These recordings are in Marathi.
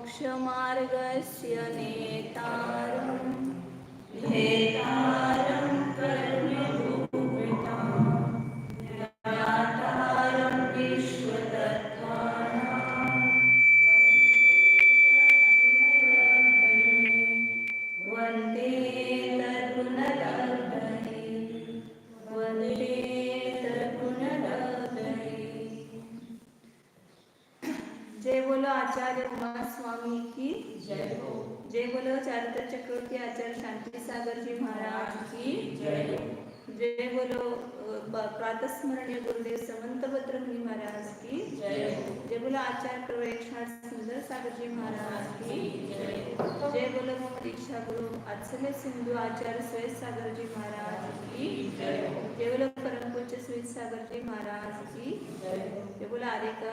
मोक्षमार्गस्य नेतारं भेदारं कर्मभूमितां ज्ञातारं विश्वतत्त्वानां वन्दे तद्गुणलब्धये वन्दे तद्गुणलब्धये। जय बोलो आचार्य उमा स्वामी की जय हो। जय बोलो चारित्र चक्रवर्ती आचार्य शांति सागर जी महाराज की जय हो। जय बोलो प्रातस्मरणीय गुरुदेव समंत भद्रमुनि महाराज की जय हो। जय बोलो आचार्य प्रवेक्षनाथ सुंदर सागर जी महाराज की जय हो। जय बोलो मम दीक्षा गुरु अत्सल्य सिंधु आचार्य श्वेत सागर जी महाराज की जय हो। जय बोलो परम पूज्य श्वेत सागर जी महाराज की जय हो। जय बोलो आर्यका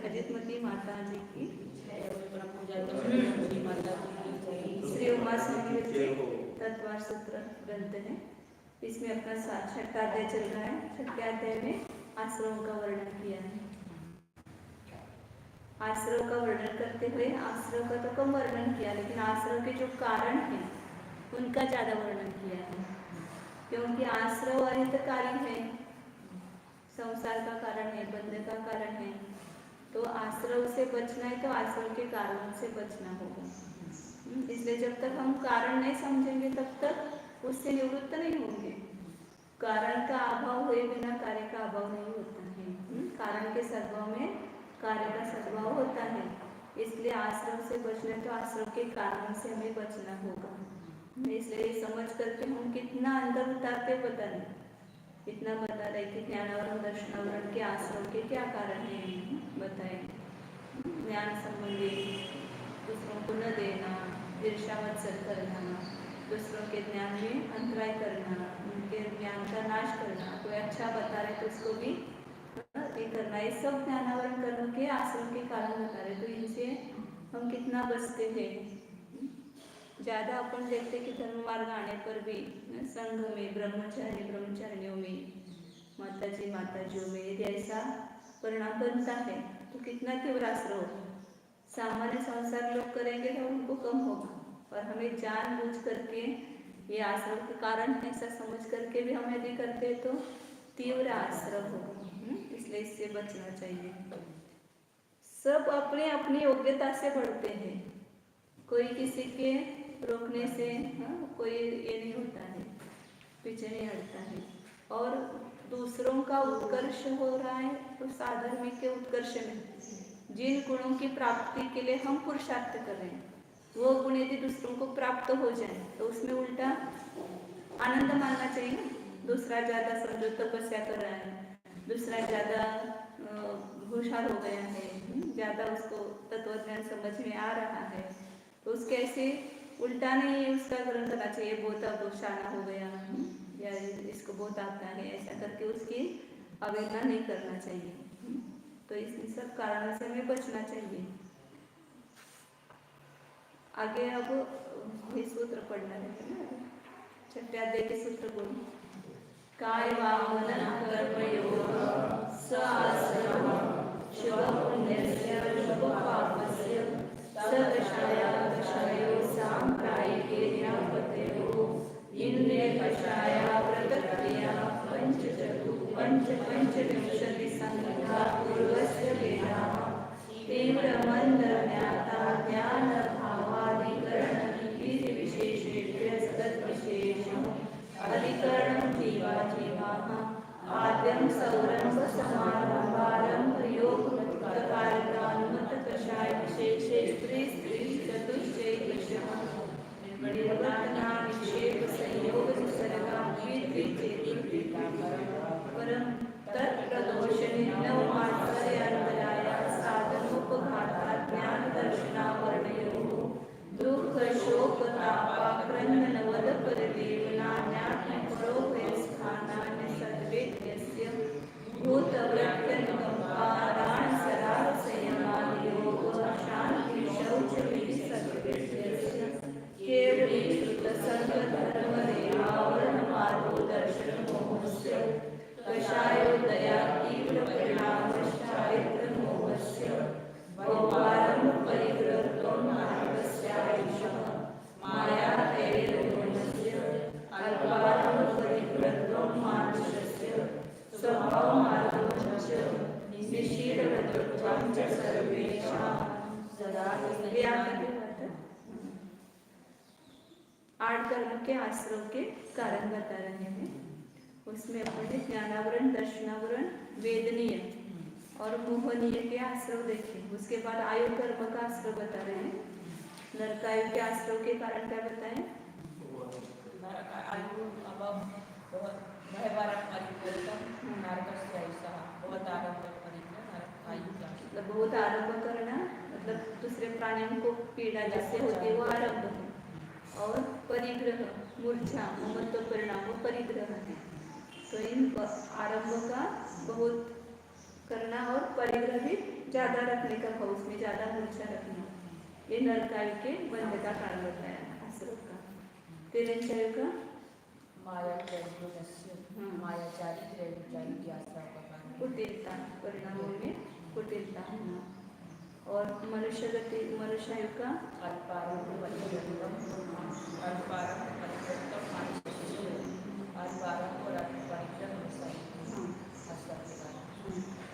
अजितमती माता जी की जय हो। परम पूज्य माता श्री उमा स्वामी तत्वार सूत्र ग्रंथ है। इसमें अपना छठा अध्याय चल रहा है। छठे अध्याय में आश्रम का वर्णन किया है। आश्रम का वर्णन करते हुए आश्रम का तो कम वर्णन किया, लेकिन आश्रम के जो कारण हैं उनका ज्यादा वर्णन किया है, क्योंकि आश्रम अहितकारी है, संसार का कारण है, बंध का कारण है। तो आश्रम से बचना है तो आश्रम के कारण से बचना होगा। इसलिए जब तक हम कारण नहीं समझेंगे तब तक उससे निवृत्त नहीं होंगे। कारण का अभाव हुए बिना कार्य का अभाव नहीं होता है। कारण के सद्भाव में कार्य का सद्भाव होता है। इसलिए आश्रम से बचना तो आश्रम के कारण से हमें बचना होगा। इसलिए समझ करके हम कितना अंदर उतारते पता नहीं, इतना बता रहे कि ज्ञानावरण दर्शनावरण के आश्रम के क्या कारण है बताए। ज्ञान संबंधी दूसरों को न देना, ईर्ष्यावत्सर करना, दूसरों के ज्ञान में अंतराय करना, उनके ज्ञान का नाश करना, कोई अच्छा बता रहे तो उसको भी ये करना, ये सब ज्ञानावरण कर्म के आश्रम के कारण बता रहे। तो इनसे हम कितना बचते हैं। ज़्यादा अपन देखते कि धर्म मार्ग आने पर भी संघ में ब्रह्मचारी ब्रह्मचारिणियों में माताजी माताजियों में यदि ऐसा परिणाम बनता है तो कितना तीव्र आश्रय होगा। सामान्य संसार लोग करेंगे तो उनको कम होगा, और हमें जानबूझ करके ये आश्रम के कारण ऐसा समझ करके भी हम यदि करते तो तीव्र आश्रय होगा। इसलिए इससे बचना चाहिए। सब अपने अपनी योग्यता से बढ़ते हैं, कोई किसी के रोकने से कोई ये नहीं होता है, पीछे नहीं हटता है। और दूसरों का उत्कर्ष हो रहा है तो साधर्मिक के उत्कर्ष में जिन गुणों की प्राप्ति के लिए हम पुरुषार्थ कर रहे हैं वो गुण यदि दूसरों को प्राप्त हो जाए तो उसमें उल्टा आनंद मानना चाहिए। दूसरा ज्यादा समझो तपस्या कर रहा है, दूसरा ज्यादा होशियार हो गया है, ज्यादा उसको तत्वज्ञान समझ में आ रहा है, तो उसके ऐसे उल्टा नहीं उसका ग्रहण करना चाहिए। बहुत अवशाना हो गया या इसको बहुत आता है, ऐसा करके उसकी अवहेलना नहीं करना चाहिए। तो इस सब कारणों से हमें बचना चाहिए। आगे अब ये सूत्र पढ़ना है ना, छठे अध्याय के सूत्र बोलो। काय वामन कर्मयोग स आश्रम शुभ पुण्यस्य शुभ पापस्य स कषाया कषायो सांप्रायिके न्यापतयो इंद्रिय कषाया व्रतक्रिया पंचविंशति संहिता पूर्वस्य वेदाः तीव्र मंद ज्ञाता ज्ञान भावाधिकरण विधि विशेषेभ्य तद्विशेषम् अधिकरणं जीवा जीवाः आद्यं सौरभ समारंभारंभ योग कार्यकानुमत कषाय विशेषे स्त्री स्त्री चतुश्चय विषम निर्वर्तना विक्षेप संयोग विसर्गा परम तत्प्रदोष निर्णव आचार्यान्वयाया साधनोपघाता ज्ञान दर्शनावर्णयोः दुःख शोक तापाक्रंदन वद परिदेवना ज्ञानपरोभयस्थानानि सद्वेद्यस्य भूतवृत्त्यनुकम्पारान् सराः संयमान् शांति शौच विधि सद्वेद्यस्य केवली श्रुत सर्वधर्म रेहावरण मार्गो दर्शन मोहस्य कषाय 8 कर्म के आश्रव के कारण बता रहे हैं। उसमें अपने ज्ञानावरण, दर्शनावरण, वेदनीय और मोहनीय के आश्रव देखे। उसके बाद आयु कर्म का आश्रव बता रहे हैं। नरकायु के आश्रव के कारण क्या बताएं? मतलब बहुत आरंभ करना, मतलब दूसरे प्राणियों को पीड़ा जैसे होती है वो आरंभ है। और परिग्रह, मूर्छा, ममत्व परिणाम, वो परिग्रह है। तो इन आरंभ का बहुत करना और परिग्रह भी ज्यादा रखने का भाव, उसमें ज्यादा मूर्छा रखना, ये नरकायु के बंध का कारण बताया आश्रव का। तिरंचायु का कुटिलता, परिणामों में कुटिलता होना। और मनुष्य गति, मनुष्यायु का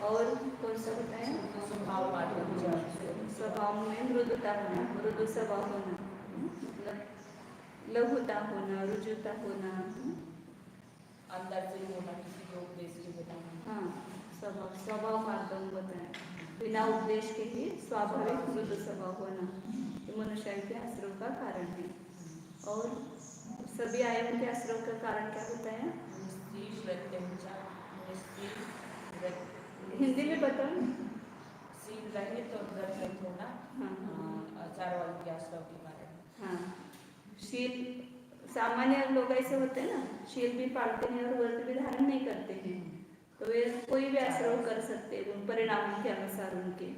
और कौन सा बताया? स्वभाव में मृदुता होना, मृदु स्वभाव होना, मतलब लघुता होना, रुजुता होना, अंदर से होना, किसी के उपदेश के बिना। हाँ, स्वभाव मार्गम बताया, बिना उपदेश के ही स्वाभाविक मृदु स्वभाव होना, तो मनुष्य के आश्रव का कारण है। और सभी आयु के आश्रव का कारण क्या होता है? हिंदी में बताओ। शील रहे तो ग्रहित होना, आचार वाले के आश्रव के कारण। हाँ, शील सामान्य लोग ऐसे होते हैं ना, शील भी पालते हैं और व्रत भी धारण नहीं करते हैं, तो वे कोई भी आश्रव कर सकते हैं उन परिणामों के अनुसार उनके।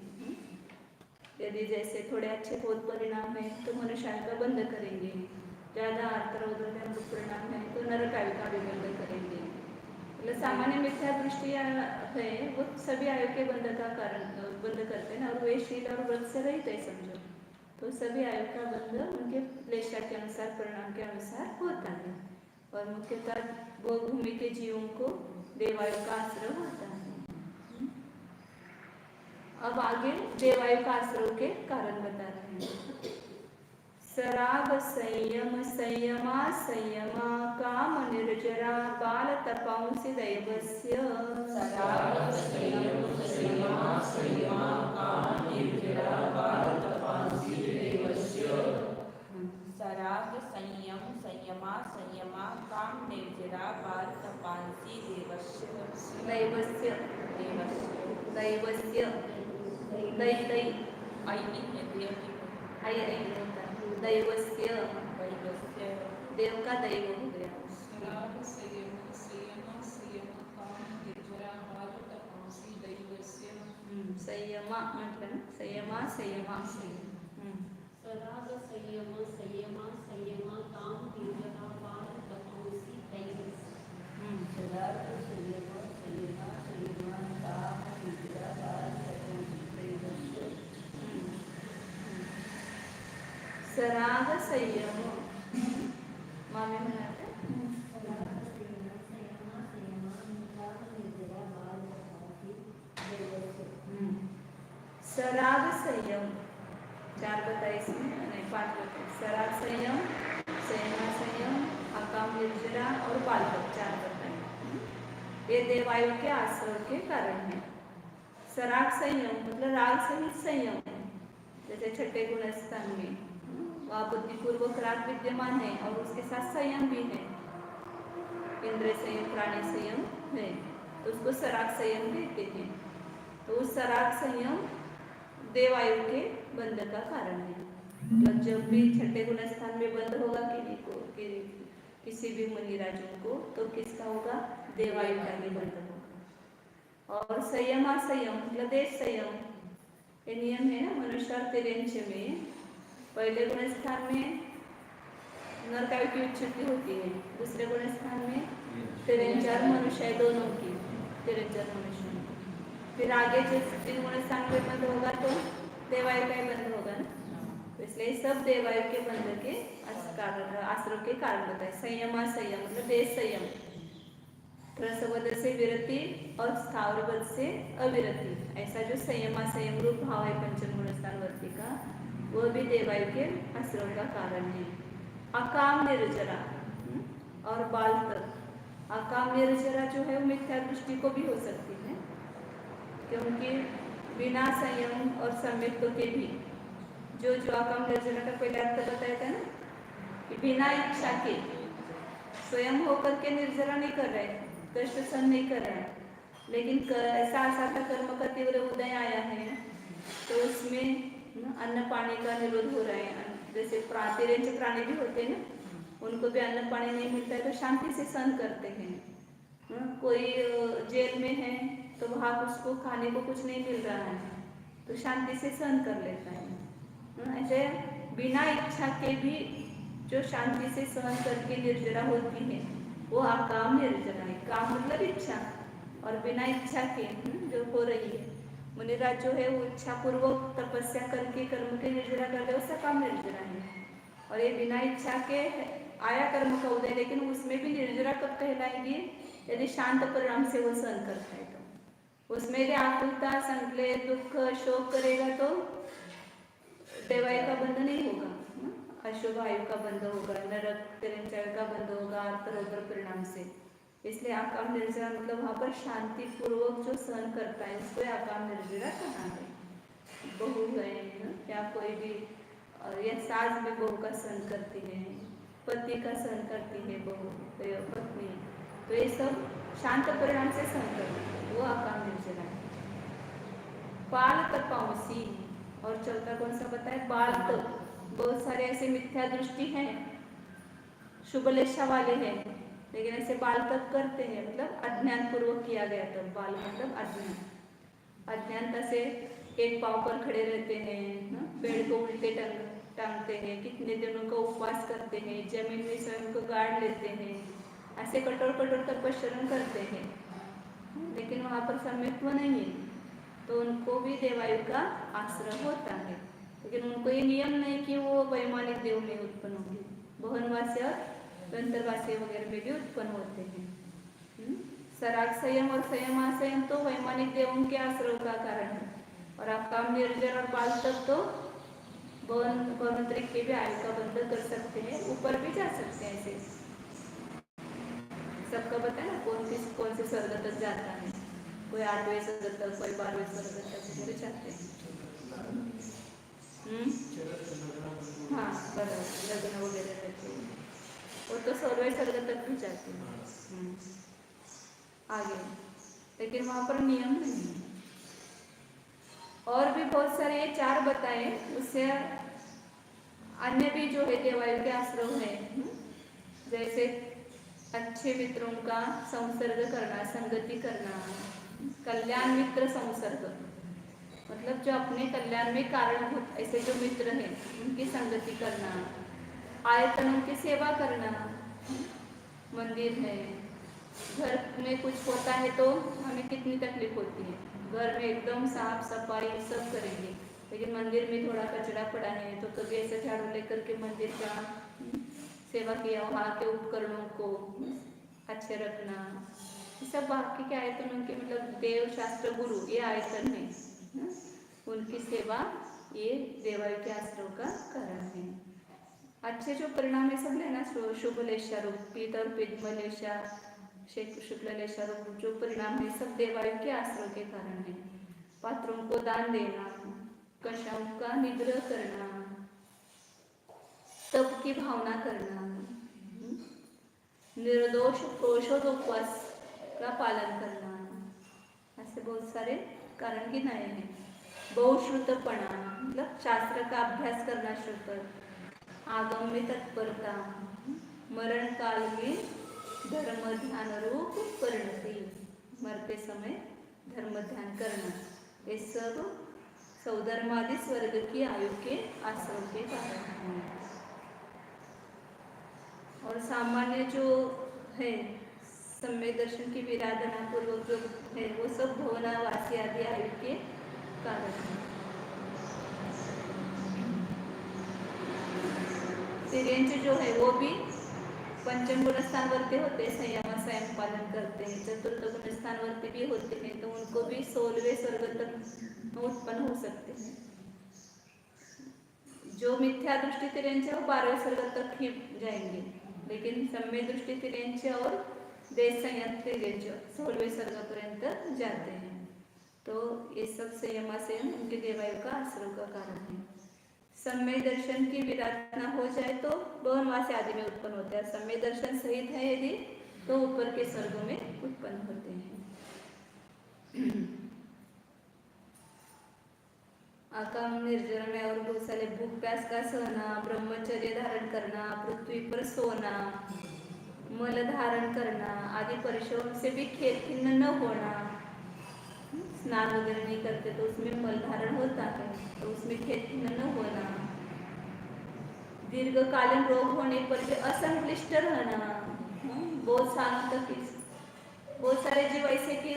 यदि जैसे थोड़े अच्छे बहुत परिणाम है तो मनुष्य का बंद करेंगे, ज्यादा आर्द्र परिणाम है तो नरकायु का भी बंद करेंगे। मतलब सामान्य मिथ्या दृष्टियाँ है वो सभी आयु के बंध का कारण बंद करते हैं ना, और वे शील और व्रत से रहित है समझो, तो सभी आयु का बंध उनके लेशा के अनुसार, परिणाम के अनुसार होता है। और मुख्यतः वो भूमि के जीवों को देवायु का आश्रय होता है। अब आगे देवायु का आश्रय के कारण बता रहे हैं। सराग संयम, संयमा संयमा, काम निर्जरा, बाल तपांसि दैवस्य। सराग संयम, संयमा संयमा, काम निर्जरा, बाल तपांसि दैवस्य। सराग संयम, संयमा संयमा, काम निर्जरा, बाल तपांसि दैवस्य। दैवस्य, दैवस्य, दैवस्य, दैवस्य, देव का दैव हो गया। सराग संयम, संयमा संयमा, काम निर्जरा, बाल तपांसि दैवस्य। संयमा मतलब संयमा संयमा, सराग संयम, संयमा संयमा, काम निर्जरा, बाल तपांसि दैवस्य। सराग संयम, संयमा संयमा, काम निर्जरा, बाल तपांसि दैवस्य। सराग संयम, मामी म्हणाते सराग संयम, 4 बताए इसमें, नहीं 5 बताए। सराग संयम, संयमा संयम, अकाम निर्जरा और बालक, 4 बताए। ये देवायु के आश्रय के कारण है। सराग संयम मतलब राग सहित संयम, जैसे छठे गुण स्थान में वहाँ बुद्धिपूर्वक राग विद्यमान है और उसके साथ संयम भी है, इंद्रिय संयम, प्राणी संयम है, तो उसको सराग संयम कहते हैं। तो उस सराग संयम देवायु के बंध का कारण है। मतलब जब भी छठे गुण स्थान में बंद होगा किसी भी मुनि राजों को, तो किसका होगा? देवायु का भी बंध होगा। और संयमा संयम मतलब देश संयम, ये नियम है ना मनुष्य और तिर्यंच में। पहले गुण स्थान में नरकायु की उच्चति होती है, दूसरे गुण स्थान में तिर्यंच और मनुष्य, दोनों की, तिर्यंच और मनुष्य। फिर आगे जो 3 गुण स्थान में बंद होगा तो देवायु का ही बंद होगा ना, तो इसलिए सब देवायु के बंध के आश्रय के कारण बताए। संयमा संयम मतलब देश संयम, रसवद से विरति और स्थावरवद से अविरति, ऐसा जो संयमा संयम रूप भाव है पंचम गुण स्थान वर्ती का, वह भी देवायु के आश्रय का कारण है। अकाम निर्जरा और बाल तक। अकाम निर्जरा जो है वो मिथ्या दृष्टि को भी हो सकती है, क्योंकि बिना संयम और सम्यक्त्व के भी जो अकाम निर्जरा का पहले अर्थ बताया था ना, कि बिना इच्छा के स्वयं होकर के निर्जरा नहीं कर रहे, कष्ट सहन नहीं कर रहे, लेकिन ऐसा असाध्य कर्म का तीव्र उदय आया है तो उसमें अन्न पानी का निरोध हो रहा है। जैसे तिर्यंच प्राणी भी होते हैं ना, उनको भी अन्न पानी नहीं मिलता है तो शांति से सहन करते हैं। कोई जेल में है तो वहाँ उसको खाने को कुछ नहीं मिल रहा है तो शांति से सहन कर लेता है। ऐसे बिना इच्छा के भी जो शांति से सहन करके निर्जरा होती है वो अकाम निर्जरा है। काम मतलब इच्छा, और बिना इच्छा के जो हो रही है। मुनिराज जो है वो इच्छा पूर्वक तपस्या करके कर्म के निर्जरा कर रहे, वो सकाम निर्जरा है। और ये बिना इच्छा के आया कर्म का उदय, लेकिन उसमें भी निर्जरा कब कहलाएगी? यदि शांत परिणाम से वो सहन करता है तो। उसमें यदि आकुलता, संकल्प, दुख, शोक करेगा तो देवायु का बंध नहीं होगा, अशुभ आयु का बंध होगा, नरक तिरंचायु का बंध होगा आर्तरोग्र परिणाम से। इसलिए आकाम निर्जरा मतलब वहाँ पर शांति पूर्वक जो सहन करता है उसको आकाम निर्जरा कहा है। बहू है या कोई भी, या सास में बहू का सहन करती है, पति का सहन करती है बहू पत्नी, तो ये सब शांत परिणाम से सहन करती है, वो आकाम निर्जरा है। बाल तपांसी, और चौथा कौन सा बताए? बाल तप। बहुत सारे ऐसे मिथ्या दृष्टि हैं, शुभलेशा वाले हैं, लेकिन ऐसे बाल तप करते हैं, मतलब अज्ञान पूर्वक किया गया तब। बाल मतलब अज्ञान। अज्ञानता से एक पांव पर खड़े रहते हैं, पेड़ को उल्टे टांगते हैं, कितने दिनों का उपवास करते हैं, जमीन में स्वयं को गाड़ लेते हैं, ऐसे कठोर कठोर तपस्या करते हैं, लेकिन वहाँ पर सम्यक्त्व नहीं है तो उनको भी देवायु का आश्रय होता है। लेकिन उनको ये नियम नहीं कि वो वैमानिक देव में उत्पन्न होंगे, भवनवासी और अंतरवासी वगैरह में भी उत्पन्न होते हैं। सराग संयम और संयमासयम तो वैमानिक देवों के आश्रय का कारण है, और अकाम निर्जर और बाल तप तो भवनतरिक के भी आयु का बंध कर सकते हैं, ऊपर भी जा सकते हैं। ऐसे सबका बताया ना कौन से स्वर्ग तक जाता है, कोई 8वें स्वर्ग तक, कोई 12वें स्वर्ग तक भी जाते हैं। हाँ बराबर, लग्न वगैरह करते हैं वो तो 16वें स्वर्ग तक भी जाते हैं आगे, लेकिन वहाँ पर नियम नहीं है। और भी बहुत सारे ये 4 बताए, उससे अन्य भी जो है देवायु के आश्रम है, जैसे अच्छे मित्रों का संसर्ग करना, संगति करना, कल्याण मित्र संसर्ग, मतलब जो अपने कल्याण में कारणभूत ऐसे जो मित्र हैं उनकी संगति करना, आयतनों की सेवा करना। मंदिर है, घर में कुछ होता है तो हमें कितनी तकलीफ होती है, घर में एकदम साफ सफाई सब करेंगे, लेकिन मंदिर में थोड़ा कचरा पड़ा है तो कभी ऐसे झाड़ू लेकर के मंदिर का सेवा किया, वहाँ के उपकरणों को अच्छे रखना, सब बाकी के आयतनों के, मतलब देव शास्त्र गुरु ये आयतन है, उनकी सेवा ये देवायु के आश्रय का कारण है। अच्छे जो परिणाम है सब लेना, शुभ लेशा रूप, पीत और पिग्म लेशा, शुक्ल लेशा रूप जो परिणाम है सब देवायु के आश्रय के कारण है। पात्रों को दान देना, कषायों का निग्रह करना, तप की भावना करना, निर्दोष पुरुषोपवास का पालन करना, ऐसे बहुत सारे कारण गिनाए हैं। बहुश्रुतपणा मतलब शास्त्र का अभ्यास करना, श्रुत, आगम में तत्परता, मरण काल में धर्म ध्यान रूप परिणति, मरते समय धर्म ध्यान करना, ये सब सौधर्मादि स्वर्ग की आयु के आश्रम के कारण हैं। और सामान्य जो है सम्यक दर्शन की विराधना पूर्वक जो है वो सब भवनावासी आदि आयु के कारण है। तिर्यंच जो है वो भी पंचम गुण स्थानवर्ती होते हैं, संयम संयम पालन करते हैं, चतुर्थ गुण स्थानवर्ती भी होते हैं, तो उनको भी 16वें स्वर्ग तक उत्पन्न हो सकते हैं। जो मिथ्या दृष्टी तिर्यंचे वो 12वें सर्ग तक ही जाएंगे, लेकिन सम्यक दृष्टी तिर्यंचे और देश संयत तिर्यंचे 16वें सर्ग पर्यंत जाते हैं। तो ये सब संयमासेन उनके देवायु का आश्रव का कारण है। सम्यक दर्शन की विराट न हो जाए तो बहुनवास आदि में उत्पन्न होते हैं। सम्यक दर्शन सहित है यदि तो ऊपर के स्वर्गों में उत्पन्न होते हैं। आकाम निर्जरा में और बहुत सारे भूख प्यास का सहना, ब्रह्मचर्य धारण करना, पृथ्वी पर सोना, मल धारण करना आदि परिश्रम से भी खेद खिन्न न होना। स्नान वगैरह नहीं करते तो उसमें मल धारण होता है, तो उसमें खेद खिन्न न होना। दीर्घकालीन रोग होने पर भी असंक्लिष्ट रहना। बहुत सालों तक बहुत सारे जीव ऐसे कि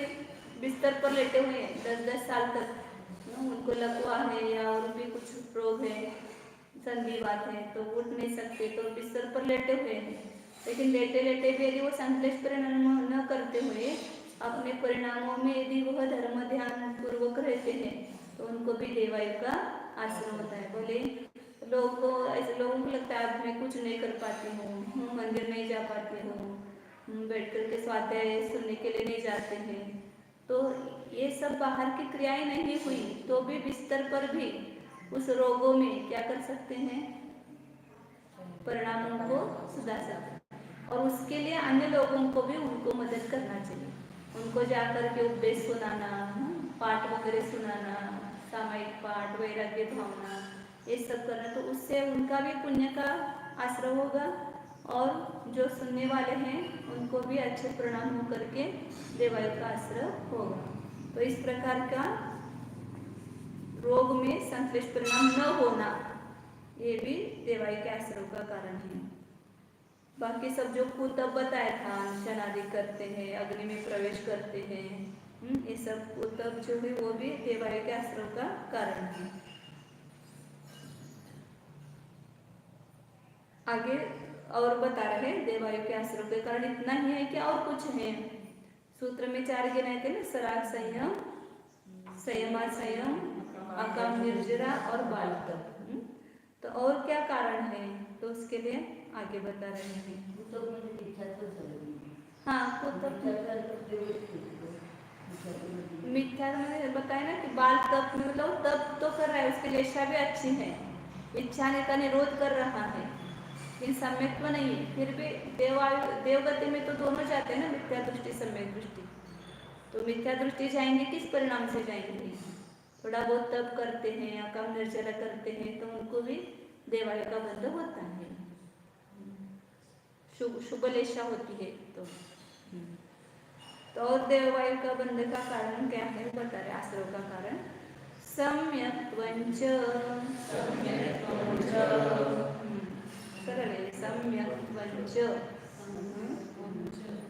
बिस्तर पर लेटे हुए हैं 10-10 साल तक, उनको लकवा है या और भी कुछ रोग है, संधिवात है, तो उठ नहीं सकते, तो बिस्तर पर लेटे हुए हैं। लेकिन लेटे लेटे भी यदि वो संश्लेष परिणाम न करते हुए अपने परिणामों में यदि वह धर्म ध्यान पूर्वक रहते हैं तो उनको भी देवायु का आश्रम होता है। बोले लोगों को ऐसे लोगों को लगता है मैं कुछ नहीं कर पाती हूँ, मंदिर नहीं जा पाती हूँ, बैठ कर के स्वाध्याय सुनने के लिए नहीं जाते हैं, तो ये सब बाहर की क्रियाएं नहीं हुई तो भी बिस्तर पर भी उस रोगों में क्या कर सकते हैं, परिणामों को सुधार सकते हैं। और उसके लिए अन्य लोगों को भी उनको मदद करना चाहिए, उनको जाकर के उपदेश सुनाना, पाठ वगैरह सुनाना, सामायिक पाठ, वैराग्य भावना, ये सब करना, तो उससे उनका भी पुण्य का आश्रय होगा और जो सुनने वाले हैं उनको भी अच्छे परिणाम हो करके देवायु का आश्रय होगा। तो इस प्रकार का रोग में संश्लेष परिणाम न होना ये भी देवायु के आश्रय का कारण है। बाकी सब जो कुतब बताया था, अनशन आदि करते हैं, अग्नि में प्रवेश करते हैं, ये सब कुतब जो है वो भी देवायु के आश्रय का कारण है। आगे और बता रहे देवायु के आश्रय के कारण इतना ही है कि और कुछ है। सूत्र में 4 गिनाए थे ना, सराग संयम, संयमा संयम, अकाम निर्जरा और बालतप। तो और क्या कारण है तो उसके लिए आगे बता रहे हैं। हाँ, मिथ्या में बताया ना कि बाल तप मतलब तप तो कर रहा है, उसकी इच्छा भी अच्छी है, इच्छा का निरोध कर रहा है, लेकिन सम्यक्त्व नहीं है। फिर भी देवगति में तो दोनों जाते हैं ना, मिथ्या दृष्टि सम्यक दृष्टि। तो मिथ्या दृष्टि जाएंगे किस परिणाम से जाएंगे, थोड़ा बहुत तप करते हैं, अकाम निर्जरा करते हैं तो उनको भी देवायु का बंध होता है, शुभ लेशा होती है। तो और देवायु का बंध का कारण क्या है बता रहे, आश्रय का कारण सम्यक्त्वंच, सरल है, सम्यक्त्वंच,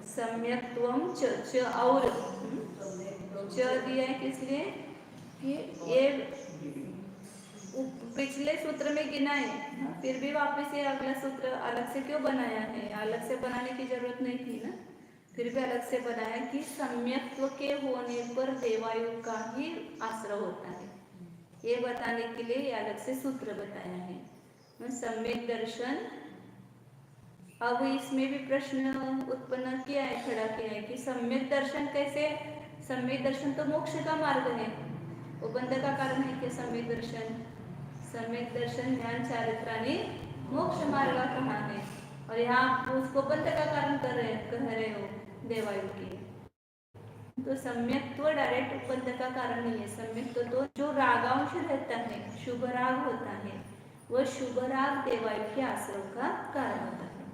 सम्यक्त्वम च और च दिया है किस लिए कि ये पिछले सूत्र में गिना है, फिर भी वापस ये अगला सूत्र अलग से क्यों बनाया है, अलग से बनाने की जरूरत नहीं थी ना, फिर भी अलग से बनाया कि सम्यक्त्व के होने पर देवायु का ही आश्रय होता है, ये बताने के लिए ये अलग से सूत्र बताया है। सम्यक दर्शन, अब इसमें भी प्रश्न उत्पन्न किया है, खड़ा किया है कि सम्यक दर्शन कैसे, सम्यक दर्शन तो मोक्ष का मार्ग है, वो बंध का कारण है कि सम्यक दर्शन, सम्यक दर्शन ज्ञान चारित्राणि मोक्ष मार्ग कहाँ है, और यहाँ उसको बंध का कारण कह रहे हो देवायु की। तो सम्यक्त्व डायरेक्ट बंध का कारण नहीं है, सम्यक्त्व तो जो रागांश रहता है, शुभ राग होता है, वह शुभ राग देवायु के आश्रय का कारण होता है।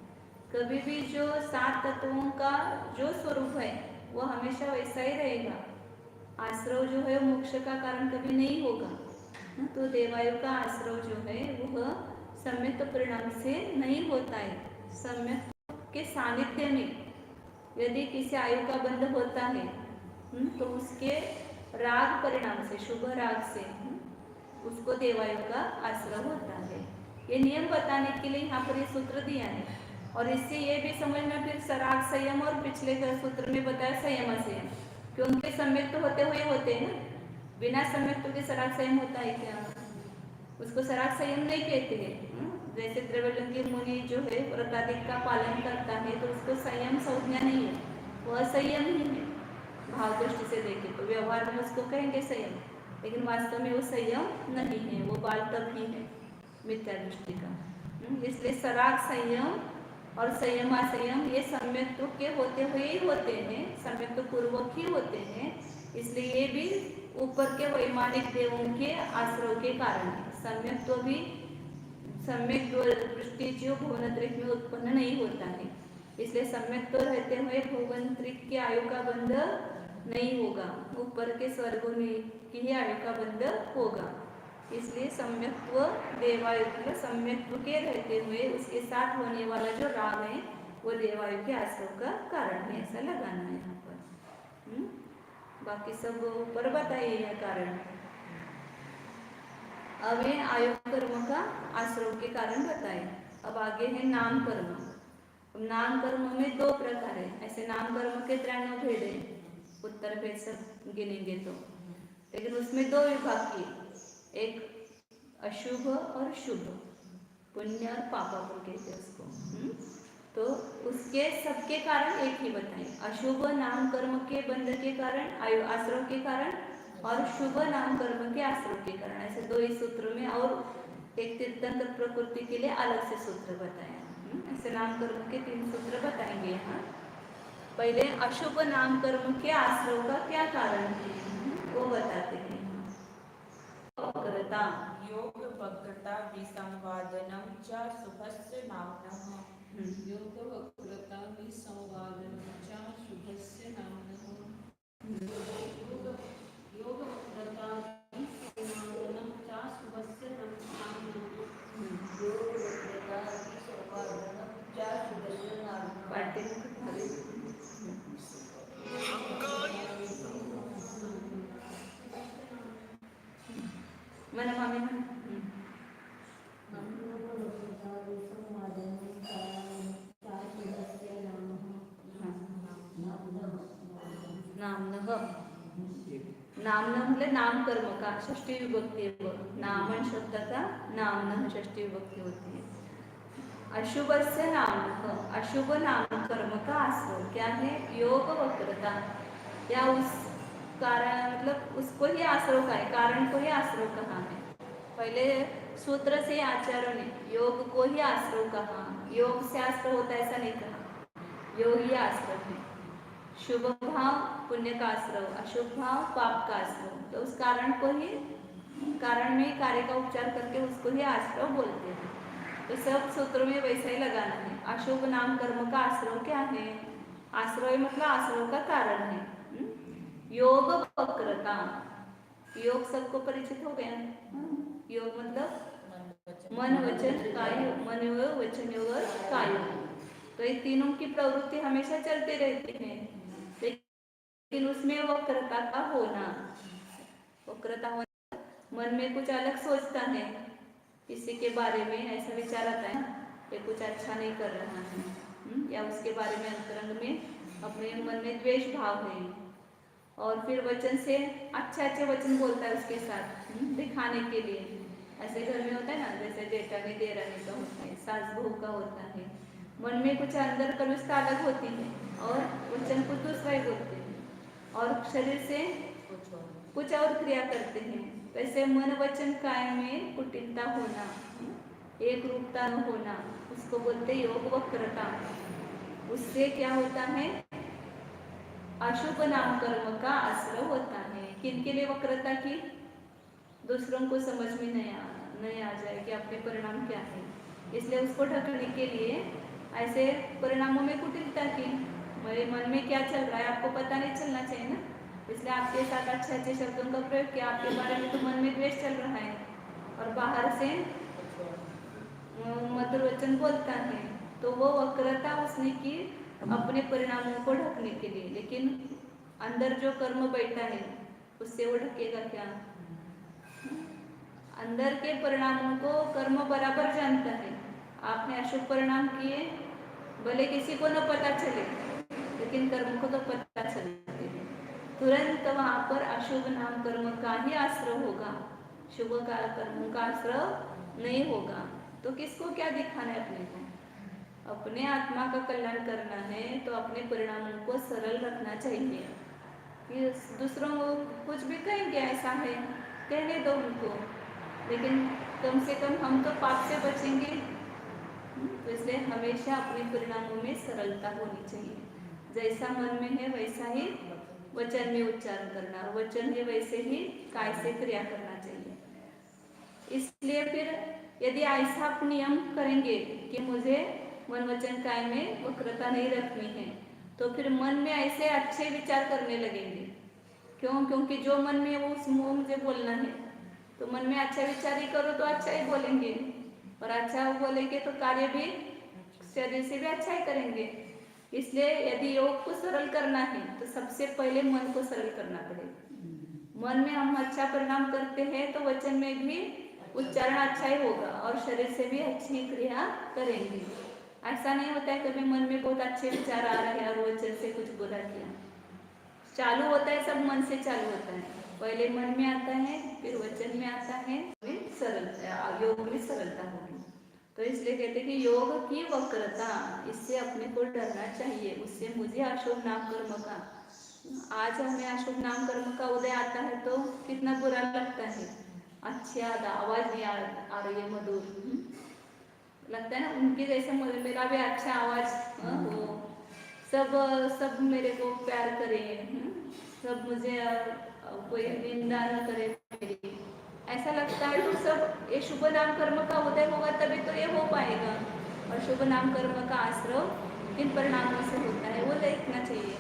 कभी भी जो 7 तत्वों का जो स्वरूप है वो हमेशा वैसा ही रहेगा, आश्रय जो है मोक्ष का कारण कभी नहीं होगा। तो देवायु का आश्रय जो है वह सम्यक्त्व परिणाम से नहीं होता है, सम्यक्त्व के सानिध्य में यदि किसी आयु का बंध होता है तो उसके राग परिणाम से, शुभ राग से उसको देवायु का आश्रय होता है। ये नियम बताने के लिए यहाँ पर ये सूत्र दिया है, और इससे ये भी समझना फिर सराग संयम और पिछले सूत्र में बताया संयम असंयम, क्योंकि सम्यक्त्व होते हुए होते हैं ना, बिना सम्यक्त्व के सराग संयम होता है क्या, उसको सराग संयम नहीं कहते हैं। जैसे द्रव्यलिंगी मुनि जो है व्रतादिक का पालन करता है तो उसको संयम संज्ञा नहीं है, वो असंयम ही है। भाव दृष्टि से देखें तो व्यवहार में उसको कहेंगे संयम, लेकिन वास्तव में वो संयम नहीं है, वो बालतप ही है मिथ्या दृष्टि का। इसलिए सराग संयम और संयम असंयम ये सम्यक्त्व के होते हुए ही होते हैं, सम्यक्त्व पूर्वक ही होते हैं। इसलिए ये भी ऊपर के वैमानिक देवों के आश्रव के कारण है। सम्यक्त्व भी सम्यक दृष्टि जो भुवनत्रिक में उत्पन्न नहीं होता है, इसलिए सम्यक्त्व रहते हुए भुवनत्रिक की आयु का बंध नहीं होगा, ऊपर के स्वर्गों की ही आयु का बंध होगा। इसलिए सम्यक्त्व देवायु मतलब सम्यक्त्व के रहते हुए उसके साथ होने वाला जो राग है वो देवायु के आश्रव का कारण है, ऐसा लगाना है यहाँ पर। बाकी सब ऊपर बताइए यह कारण। अब ये आयु कर्म का आश्रव के कारण बताए। अब आगे है नाम कर्म। नाम कर्म में दो प्रकार है, ऐसे नाम कर्म के 93 भेद है, उत्तर भेद सब गिनेंगे तो, लेकिन उसमें दो विभाग की, एक अशुभ और शुभ, पुण्य और पापापुर कहते हैं उसको। तो उसके सबके कारण एक ही बताएं, अशुभ नाम कर्म के बंध के कारण आयु आश्रव के कारण और शुभ नाम कर्म के आश्रव के कारण, ऐसे दो ही सूत्र में, और एक तीर्थंकर प्रकृति के लिए अलग से सूत्र बताए। ऐसे नाम कर्म के 3 सूत्र बताएंगे यहाँ। पहले अशुभ नाम कर्म के आश्रव का क्या कारण है वो बताते हैं। वक्रता योग वक्रता विसंवादनम च शुभस्य नाम्नः। योग वक्रता विसंवादनम च शुभस्य नाम्नः। योग वक्रता विसंवादनम च शुभस्य नाम्नः। योग वक्रता विसंवादनम च शुभस्य नाम्नः। पाठ्य मन मामी नामन म्हणजे नाम कर्म का षष्ठी विभक्ति है, नामन शब्द का नामन षष्ठी विभक्ति होती है। अशुभ से नाम, अशुभ नाम कर्म का आश्रय क्या है? योग वक्रता, या उस कारण मतलब उसको ही आश्रय का है, कारण को ही आश्रय कहा है। पहले सूत्र से आचार्यों ने योग को ही आश्रय कहा, योग से आश्रय होता ऐसा नहीं कहा, योग ही आश्रय है। शुभ भाव पुण्य का आश्रय, अशुभ भाव पाप का आश्रय, तो उस कारण को ही, कारण में कार्य का उपचार करके उसको ही आश्रय बोलते हैं। तो सब सूत्रों में वैसा ही लगाना है। अशुभ नाम कर्म का आश्रय क्या है? आश्रय मतलब आश्रय का कारण है। योग वक्रता, योग सबको परिचित हो गया। योग मतलब मन वचन काय, मन योग वचन योग और काय। तो ये तीनों की प्रवृत्ति हमेशा चलते रहती है, लेकिन उसमें वक्रता का होना, वक्रता होना, मन में कुछ अलग सोचता है, किसी के बारे में ऐसा विचार आता है कि कुछ अच्छा नहीं कर रहा है, या उसके बारे में अंतरंग में अपने मन में द्वेष भाव है, और फिर वचन से अच्छे अच्छे वचन बोलता है उसके साथ दिखाने के लिए। ऐसे घर में होता है ना, जैसे जेठानी देरानी का होता है, सास बहू का होता है, मन में कुछ अंदर कलुषता अलग होती है और वचन कुछ दूसरा ही बोलते हैं, और शरीर से कुछ और क्रिया करते हैं। वैसे मन वचन काय में कुटिलता होना, एक रूपता न होना, उसको बोलते योग वक्रता। उससे क्या होता है? अशुभ नाम कर्म का आश्रय होता है। किनके लिए वक्रता की? दूसरों को समझ में नहीं आ जाए कि अपने परिणाम क्या है, इसलिए उसको ढकने के लिए ऐसे परिणामों में कुटिलता की, मेरे मन में क्या चल रहा है आपको पता नहीं चलना चाहिए ना, इसलिए आपके साथ अच्छे अच्छे शब्दों का प्रयोग किया। आपके बारे में तो मन में द्वेष चल रहा है और बाहर से मधुर वचन बोलता है, तो वो वक्रता उसने की अपने परिणामों को ढकने के लिए। लेकिन अंदर जो कर्म बैठा है उससे वो ढकेगा क्या? अंदर के परिणामों को कर्म बराबर जानता है। आपने अशुभ परिणाम किए, भले किसी को न पता चले, लेकिन कर्म को तो पता चलते हैं, तुरंत वहां पर अशुभ नाम कर्म का ही आश्रय होगा। शुभ कर्मों का आश्रय नहीं होगा तो किसको क्या दिखाना है अपने को? अपने आत्मा का कल्याण करना है तो अपने परिणामों को सरल रखना चाहिए। कि दूसरों को कुछ भी कहेंगे ऐसा है, कहने दो उनको, लेकिन कम से कम हम तो पाप से बचेंगे। तो इसलिए हमेशा अपने परिणामों में सरलता होनी चाहिए। जैसा मन में है वैसा ही वचन में उच्चारण करना, और वचन है वैसे ही काय से क्रिया करना चाहिए। इसलिए फिर यदि ऐसा आप नियम करेंगे कि मुझे मन वचन काय में वक्रता नहीं रखनी है, तो फिर मन में ऐसे अच्छे विचार करने लगेंगे। क्यों? क्योंकि जो मन में वो उस मुझे बोलना है, तो मन में अच्छा विचार ही करो तो अच्छा ही बोलेंगे, और अच्छा बोलेंगे तो कार्य भी शरीर से भी अच्छा ही करेंगे। इसलिए यदि योग को सरल करना है तो सबसे पहले मन को सरल करना पड़ेगा। मन में हम अच्छा परिणाम करते हैं तो वचन में भी उच्चारण अच्छा ही होगा और शरीर से भी अच्छी क्रिया करेंगे। ऐसा नहीं होता है कभी मन में बहुत अच्छे विचार आ रहे हैं और वचन से कुछ बुरा किया। चालू होता है, सब मन से चालू होता है। पहले मन में आता है, फिर वचन में आता है, सरलता, योग में सरलता होगी। तो इसलिए कहते हैं कि योग की वक्रता, इससे अपने को डरना चाहिए। उससे मुझे अशुभ नाम कर्म का, आज हमें अशुभ नाम कर्म का उदय आता है तो कितना बुरा लगता है। अच्छी आवाज नहीं आ रही है, मधुर लगता है ना, उनके जैसे मेरा भी अच्छा आवाज हो, सब मेरे को प्यार करें, सब मुझे कोई निंदा न करे मेरी, ऐसा लगता है। तो सब ये शुभ नाम कर्म का उदय होगा तभी तो ये हो पाएगा। और शुभ नाम कर्म का आश्रय किन परिणामों से होता है वो देखना चाहिए।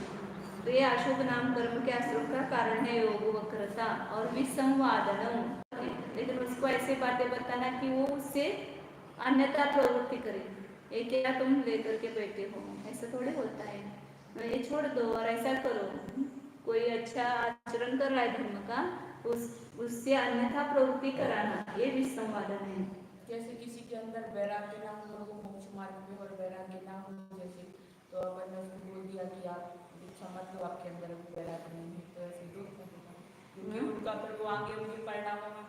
तो ये अशुभ नाम कर्म के आश्रय का कारण है योग वक्रता और विसंवादनम। लेकिन उसको ऐसे बातें बताना कि वो उससे अन्यथा प्रवृत्ति करे। ये क्या तुम लेकर के बैठे हो, ऐसा थोड़ी होता है, ये छोड़ दो और ऐसा करो। कोई अच्छा आचरण कर रहा है धर्म का, उससे अन्यथा प्रवृत्ति कराना, ये विसंवादन है। जैसे किसी के अंदर वैराग्य ना हो, वो मोक्ष मार्ग में और वैराग्य ना हो, जैसे तो अगर मैं उसको बोल दिया कि आप दीक्षा मत लो, आपके अंदर वैराग्य नहीं है, तो ऐसे दूर कर देता, क्योंकि उनका फिर वो आगे उनके परिणामों में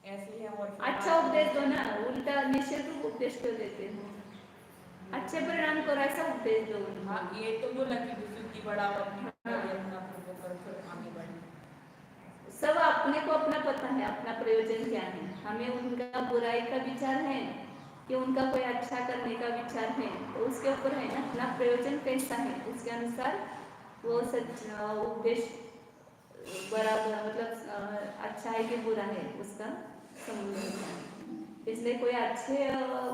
ऐसे है। और अच्छा उपदेश दो ना, उल्टा निषेध उपदेश क्यों देते हो? अच्छे परिणाम करो, ऐसा उपदेश दो। हाँ, ये तो बोला कि विशुद्धि बढ़ाओ, अपनी अपना आगे बढ़े। सब अपने को अपना पता है, अपना प्रयोजन क्या है। हमें उनका बुराई का विचार है कि उनका कोई अच्छा करने का विचार है, तो उसके ऊपर है ना, अपना प्रयोजन कैसा है उसके अनुसार वो सच उपदेश बराबर, मतलब अच्छा है कि बुरा है उसका संबंध। इसलिए कोई अच्छे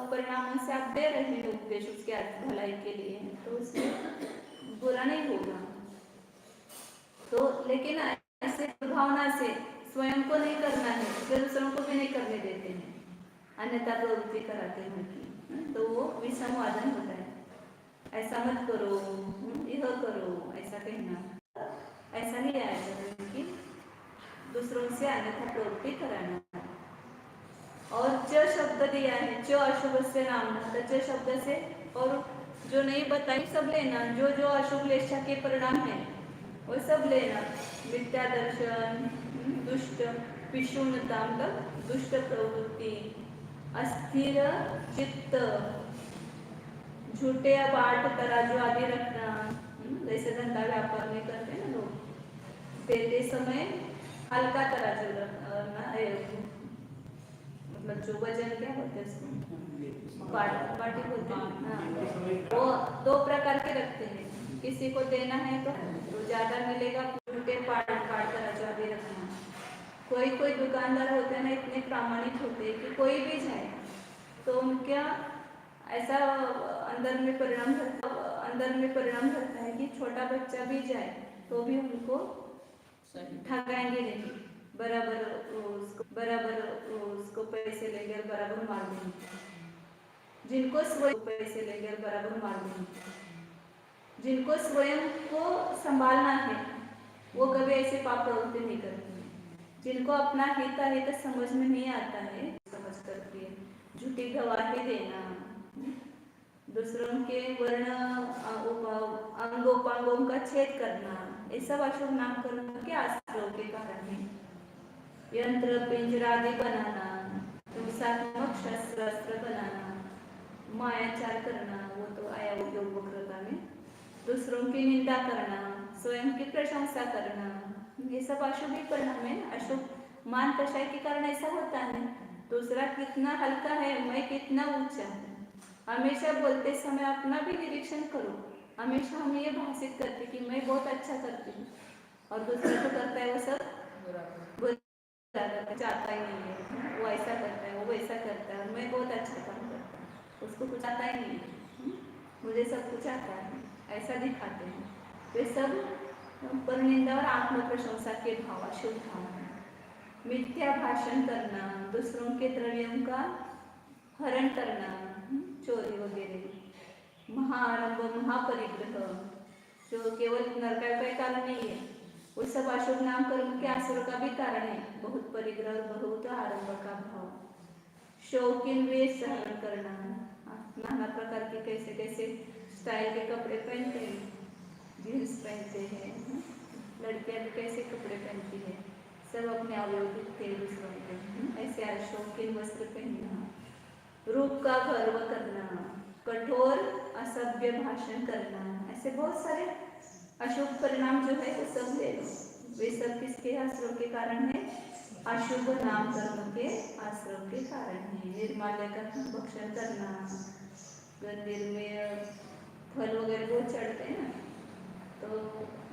परिणामों से आप दे रहे हैं उपदेश उसके भलाई के लिए, तो उसमें बुरा नहीं होगा। तो लेकिन ऐसे भावना से स्वयं को नहीं करना है, दूसरों को भी नहीं करने देते हैं, अन्यथा प्रवृत्ति कराते हैं उनकी, तो वो विसंवादन होता है। ऐसा मत करो, यह करो, ऐसा कहना, ऐसा नहीं आया जाता कि दूसरों से अन्यथा प्रवृत्ति कराना। और च शब्द दिया है, च अशुभ से नाम, तो च शब्द से, और जो नहीं बताई सब लेना, जो जो अशुभ लेशा के परिणाम है वो सब लेना। मिथ्या दर्शन, दुष्ट विषुणता, मतलब दुष्ट प्रवृत्ति, अस्थिर चित्त, झूठे बाट तराजू आदि रखना, जैसे धंधा व्यापार में करते हैं ना लोग, देते समय हल्का तराजू रखना, मतलब जो वजन क्या होते हैं उसको बाटी बोलते हैं। वो दो प्रकार के रखते हैं, किसी को देना है तो ज्यादा मिलेगा, झूठे पाट तराजू आदि रखना। कोई दुकानदार होते हैं ना, इतने प्रामाणिक होते हैं कि कोई भी जाए तो उनका ऐसा अंदर में परिणाम रहता है कि छोटा बच्चा भी जाए तो भी उनको ठगाएंगे नहीं, बराबर उसको पैसे लेकर बराबर मार देंगे। जिनको स्वयं पैसे लेकर बराबर मार देंगे, जिनको स्वयं को संभालना है वो कभी ऐसे पाप प्रवृत्ति नहीं करते। जिनको अपना हित समझ में नहीं आता है, समझ करके झूठी गवाही देना, दूसरों के वर्ण अंगोपांगों का छेद करना, ये सब अशुभ नाम कर्म के आश्रय के कारण है। यंत्र पिंजरा आदि बनाना, हिंसात्मक शस्त्र बनाना, मायाचार करना, वो तो आया योग वक्रता में, दूसरों की निंदा करना, स्वयं की प्रशंसा करना, ये सब अशुभ ही परिणाम है। अशुभ मान कषाय के कारण ऐसा होता है। दूसरा कितना हल्का है, मैं कितना ऊंचा हूँ। हमेशा बोलते समय अपना भी निरीक्षण करो। हमेशा हम ये भाषित करते कि मैं बहुत अच्छा करती हूँ, और दूसरा जो करता है वो सब बुरा चाहता ही नहीं है। वो ऐसा करता है, वो वैसा करता है, मैं बहुत अच्छा काम करता हूँ, उसको कुछ आता ही नहीं है, मुझे सब कुछ आता है, ऐसा दिखाते हैं। वे सब परनिंदा और आत्म प्रशंसा के भाव, अशुभ भाव हैं। मिथ्या भाषण करना, दूसरों के द्रव्यों का हरण करना, चोरी वगैरह, महाआरंभ, महापरिग्रह, जो केवल नरकाय का कारण नहीं है, वो सब अशुभ नाम कर्म के आसुर का भी कारण है। बहुत परिग्रह, बहुत आरंभ का भाव। शौकीन वेश धारण करना, नाना प्रकार के कैसे कैसे स्टाइल के कपड़े पहनते हैं, जीन्स पहनते हैं, लड़कियां भी कैसे कपड़े पहनती है, सब अपने अवयव दिखते हैं दूसरों के, ऐसे शौकीन वस्त्र पहनना। रूप का गर्व करना, कठोर असभ्य भाषण करना, ऐसे बहुत सारे अशुभ परिणाम जो है वो सब ले लो। वे सब किसके आश्रम के कारण है? अशुभ नाम कर्म के आश्रम के कारण है। निर्माल्य का भक्षण करना, मंदिर में फल वगैरह बहुत चढ़ते हैं ना, तो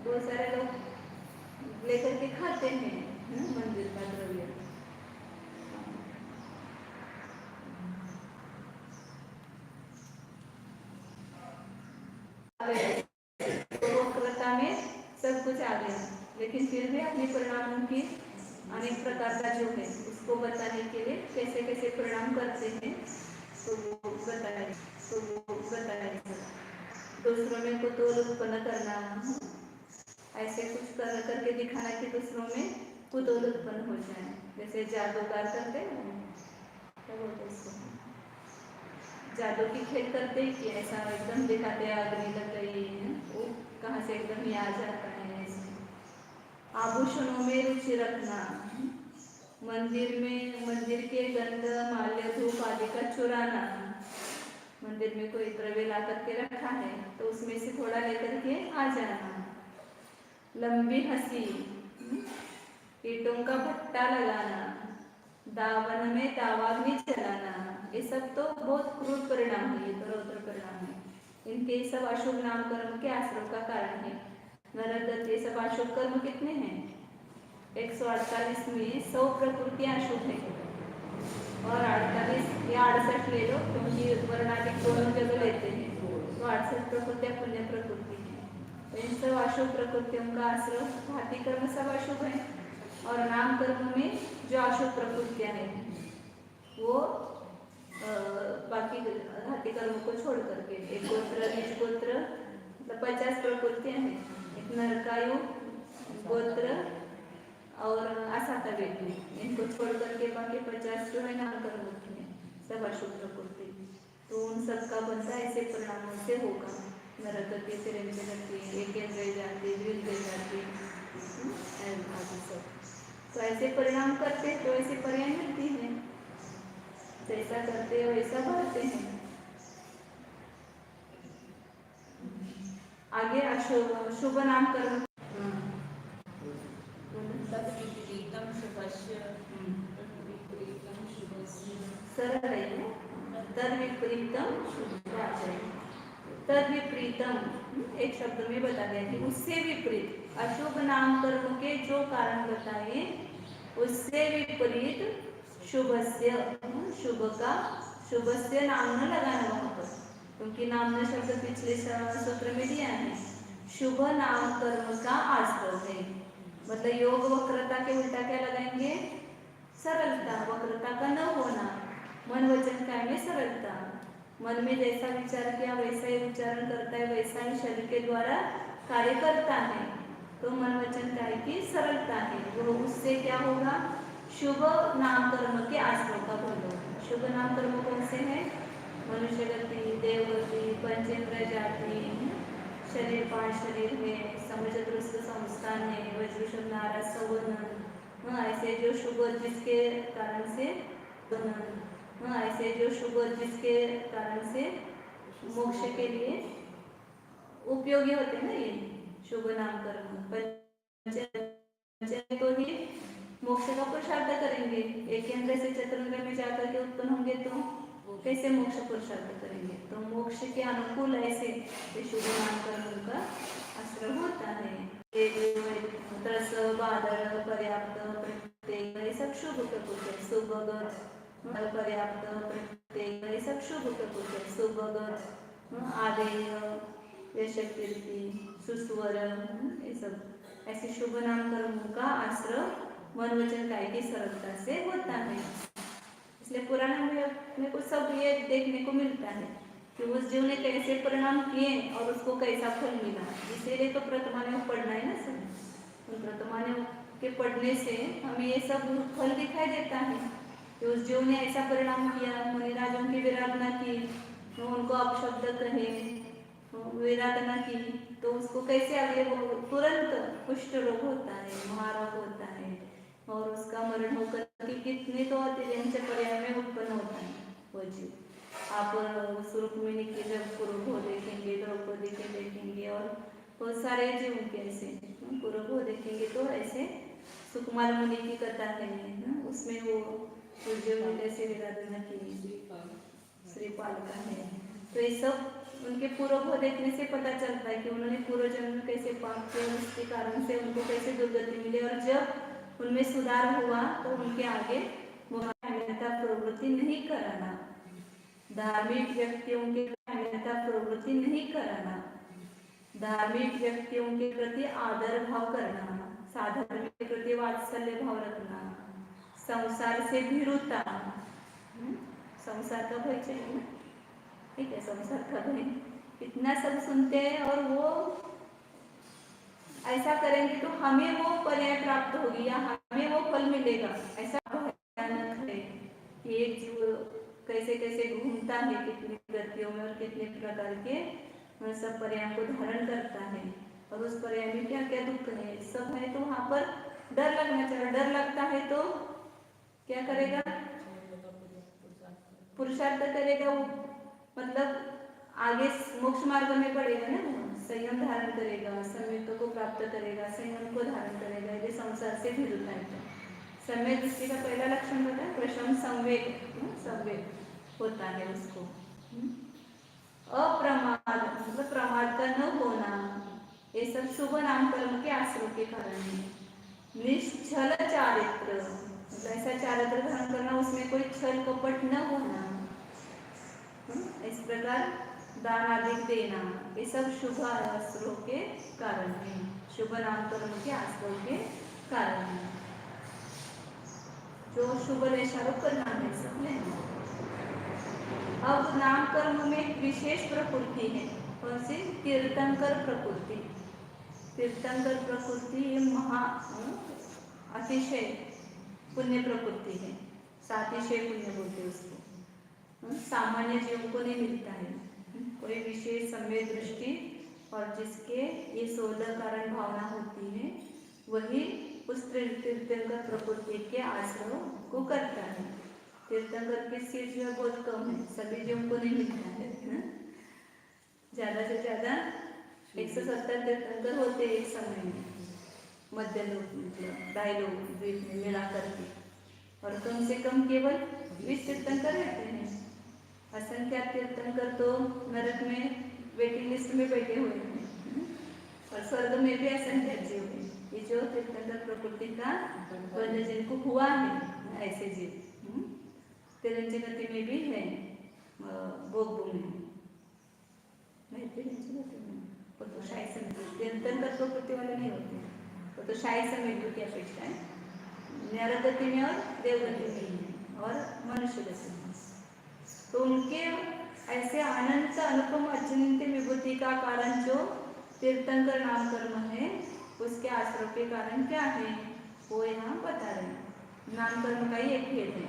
बहुत सारे लोग लेकर के खाते हैं मंदिर का द्रव्य। वक्रता में सब कुछ आ गया, लेकिन फिर भी अपने परिणामों की अनेक प्रकार का जो है उसको बताने के लिए कैसे कैसे परिणाम करते हैं तो वो बताया। दूसरों में कुतूहल उत्पन्न करना, ऐसे कुछ करके दिखाना कि दूसरों में कुतूहल उत्पन्न हो जाए। जैसे जादूगर करते हैं, क्या बोलते हैं इसको, जादू की खेल करते हैं कि ऐसा एकदम दिखाते हैं आग नहीं लग रही है, वो कहाँ से एकदम ही आ जाता है। ऐसे आभूषणों में रुचि रखना, मंदिर के गंध माल्य धूप आदि का चुराना। मंदिर में कोई द्रव्य ला करके रखा है तो उसमें से थोड़ा लेकर के आ जाना। लंबी हंसी, ईंटों का भट्टा लगाना, दावन में दावाग्नि जलाना, ये सब तो बहुत क्रूर परिणाम है, ये तो रौद्र परिणाम है। इनके सब अशुभ नाम कर्म के आश्रम का कारण है। नरक, ये सब अशुभ कर्म कितने हैं? 148 में 100 प्रकृतियां अशुभ है, और 48 या 68 ले लो क्योंकि वर्णाटिक दोनों जगह लेते हैं, तो 68 प्रकृतियां पुण्य प्रकृति है। तो इन सब अशुभ प्रकृतियों का आश्रम घाती कर्म सब अशुभ है, और नाम कर्म में जो अशुभ प्रकृतियां हैं वो बाकी घाती कर्म को छोड़ करके एक गोत्र निज गोत्र मतलब 50 प्रकृतियां हैं, एक नरकायु गोत्र और आसाता व्यक्ति, इनको छोड़ करके बाकी 50 जो है नाम कर्म है सब अशुभ प्रकृति। तो उन सब का बनता ऐसे परिणामों से होगा। नरकती जाती, एक जाती, द्वितीय जाती आदि सब, तो ऐसे परिणाम करते तो ऐसे पर्याय मिलती है, जैसा करते हो वैसा भरते हैं। आगे अशुभ शुभ नाम कर्म सरल है, तद विपरीतम तद विपरीतम एक शब्द में बता दिया कि उससे विपरीत अशुभ नाम कर्म के जो कारण बताए उससे विपरीत शुभस्य, शुभ का शुभस्य नाम न लगाना वहां पर, क्योंकि नाम न शब्द पिछले सूत्र में दिया है। शुभ नाम कर्म का आश्रय है, मतलब योग वक्रता के उल्टा क्या लगाएंगे? सरलता, वक्रता का न होना, मन वचन काय में सरलता। मन में जैसा विचार किया वैसा ही उच्चारण करता है, वैसा ही शरीर के द्वारा कार्य करता है, तो मन वचन काय की सरलता है। वो उससे क्या होगा? शुभ नाम कर्म के आश्रय का फल होगा। शुभ नाम कर्म कौन से हैं? मनुष्य गति, देवगति, पंचेंद्र जाति, शरीर 5 शरीर है, समझ दृष्ट संस्थान है, वज्रशुभ नाराज सवर्ण, हाँ, ऐसे जो शुगर जिसके कारण से हाँ, ऐसे जो शुगर जिसके कारण से मोक्ष के लिए उपयोगी होते हैं ना, ये शुभ नाम कर्म तो ही मोक्ष का पुरुषार्थ करेंगे। एक केंद्र से चतुर्ंग में जाकर के उत्पन्न होंगे तो कैसे मोक्ष पुरुषार्थ करेंगे? तो मोक्ष के अनुकूल ऐसे शुभ नाम कर्म का आश्रय होता है। त्रस बादल पर्याप्त प्रत्येक ये सब शुभ प्रकृति सुभगत पर्याप्त प्रत्येक ये सब शुभ प्रकृति सुभगत आदेय यशकीर्ति सुस्वर ये सब ऐसे शुभ नाम कर्मों का आश्रय मन वचन काय की सरलता से होता है। इसलिए पुराण में अपने को सब ये देखने को मिलता है कि उस जीव ने कैसे परिणाम किए और उसको कैसा फल मिला। इसीलिए तो प्रतिमाने पढ़ना है ना सब। उन प्रतिमाने के पढ़ने से हमें ये सब फल दिखाई देता है कि उस जीव ने ऐसा परिणाम किया, मुनिराजों की विराधना की, उनको अपशब्द कहे, विराधना की, तो उसको कैसे आगे वो तुरंत कुष्ठ रोग होता है, महारोग होता है और उसका मरण होकर के कितने तो अतिरिक्त पर्याय में उत्पन्न होता है वो जीव। आप उस रुक्मिणी के जब पूर्व देखेंगे, द्रौपदी के देखेंगे और बहुत सारे जीव के ऐसे पूर्व देखेंगे तो ऐसे सुकुमार मुनि की कथा है, उसमें वो जीव ने कैसे विराधना की, श्रीपाल का है। तो ये सब उनके पूर्व देखने से पता चलता है कि उन्होंने पूर्व जन्म में कैसे पाप किया, उसके कारण से उनको कैसे दुर्गति मिली और जब उनमें सुधार हुआ तो उनके आगे अन्यथा प्रवृत्ति नहीं कराना, धार्मिक व्यक्तियों के अन्यथा प्रवृत्ति नहीं कराना, धार्मिक व्यक्तियों के प्रति आदर भाव करना, साधर्म के प्रति वात्सल्य भाव रखना, संसार से भीरुता, संसार का भय चाहिए ना, ठीक है, संसार का भय, इतना सब सुनते हैं और वो ऐसा करेंगे तो हमें वो पर्याय प्राप्त होगी या हमें वो फल मिलेगा, ऐसा भयानक है कि एक जीव कैसे कैसे घूमता है कितनी गतियों में और कितने प्रकार के सब पर्याय को धारण करता है और उस पर्याय में क्या क्या दुख है सब है। तो वहां पर डर लगना चाहिए। डर लगता है तो क्या करेगा? पुरुषार्थ करेगा, वो मतलब आगे मोक्ष मार्ग में पड़ेगा ना, संयम धारण करेगा, संयम को प्राप्त करेगा, संयम को धारण करेगा। यदि संसार से भी होता है तो समय दृष्टि का पहला लक्षण होता है प्रशम संवेग, संवेग होता है उसको। अप्रमाद मतलब प्रमाद का न होना, ये सब शुभ नाम कर्म के आश्रय के कारण है। निश्चल चारित्र, ऐसा चारित्र धारण करना, उसमें कोई छल कपट न होना, इस प्रकार दान आदि देना, ये सब शुभ आश्रयों के कारण है, शुभ नाम कर्म के आश्रयों के कारण है। जो शुभ लेशारोप करना है सब लेना। अब नाम कर्म में एक विशेष प्रकृति है, कौन सी? तीर्थंकर प्रकृति। तीर्थंकर प्रकृति ये महा अतिशय पुण्य प्रकृति है, सातिशय पुण्य बोलते उसको। सामान्य जीव को नहीं मिलता है, कोई विशेष समय दृष्टि और जिसके ये 16 कारण भावना होती है वही उस तीर्थंकर प्रकृति के आश्रय को करता है। तीर्थंकर की सीट जो है बहुत कम है, सभी जीवों को नहीं मिलता है। ज्यादा से ज्यादा 170 तीर्थंकर होते एक समय में, मध्य लोक मतलब दायलोक द्वीप में मिला करके, और कम से कम केवल 20 तीर्थंकर रहते हैं। असंख्यात तीर्थंकर तो नरक में वेटिंग लिस्ट में बैठे हुए हैं और स्वर्ग में भी असंख्यात जीव है। ये जो तीर्थंकर प्रकृति का वर्ण जिनको हुआ है ऐसे जीव तिरंजगति में भी है, भोगभूमि में तिरंजगति में, वो तो शाही समिति तीर्थंकर प्रकृति वाले नहीं होते, वो तो शाही समिति की अपेक्षा है। नरगति में और देवगति में और मनुष्य गति में, तो उनके ऐसे अनंत अनुपम अचिंत्य विभूति का कारण जो तीर्थंकर नाम कर्म है, उसके आश्रय के कारण क्या है वो यहाँ बता रहे हैं। नाम कर्म का ही एक भेद है।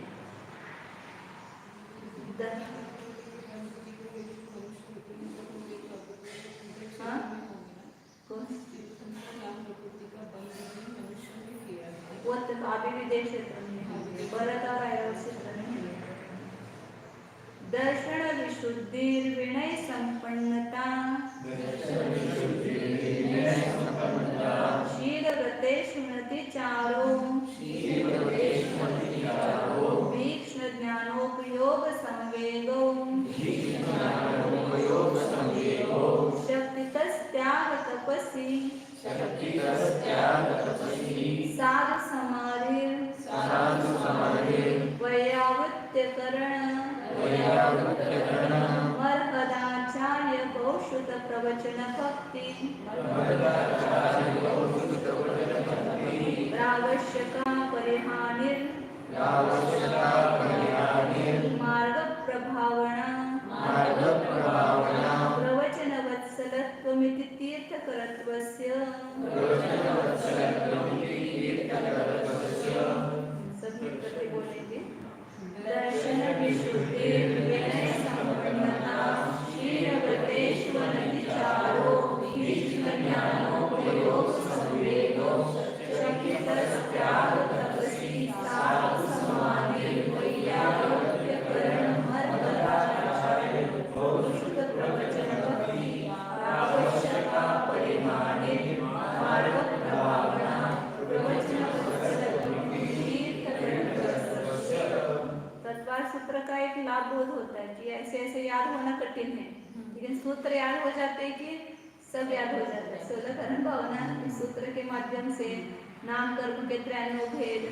वो भाभी विदेश क्षेत्र में है, भरत और ऐरव क्षेत्र में है। दर्शन विशुद्धि विनय संपन्नता शील व्रते सुनति चारो भीक्ष्ण ज्ञानोपयोग संवेगो शक्तितस्त्याग तपसि साधु समाधिर वैयावृत्यकरण मर्कदाचार्य कौशुत प्रवचन भक्ति प्रावश्यका परिहानिर मार्ग प्रभावना प्रवचन वत्सलत्वमिति तीर्थकरत्वस्य सभी प्रति बोलेंगे। दर्शन विशुद्धि विनय संपन्नता शील व्रतेष्वनति चारो भीष्म ज्ञानोपयोग संवेगो शक्तितस्त्याग तपसि साधु समाधि वैयावृत्यकरण मर्कदाचार्य कौशुत प्रवचन भक्ति आवश्यका परिमाणे मार्ग प्रभावना प्रवचन तत्वार सूत्र का एक लाभ बोध होता है कि ऐसे ऐसे याद होना कठिन है, लेकिन सूत्र याद हो जाते हैं कि सब याद हो जाता है। 16 करण भावना इस सूत्र के माध्यम से नाम कर्म के 93 भेद,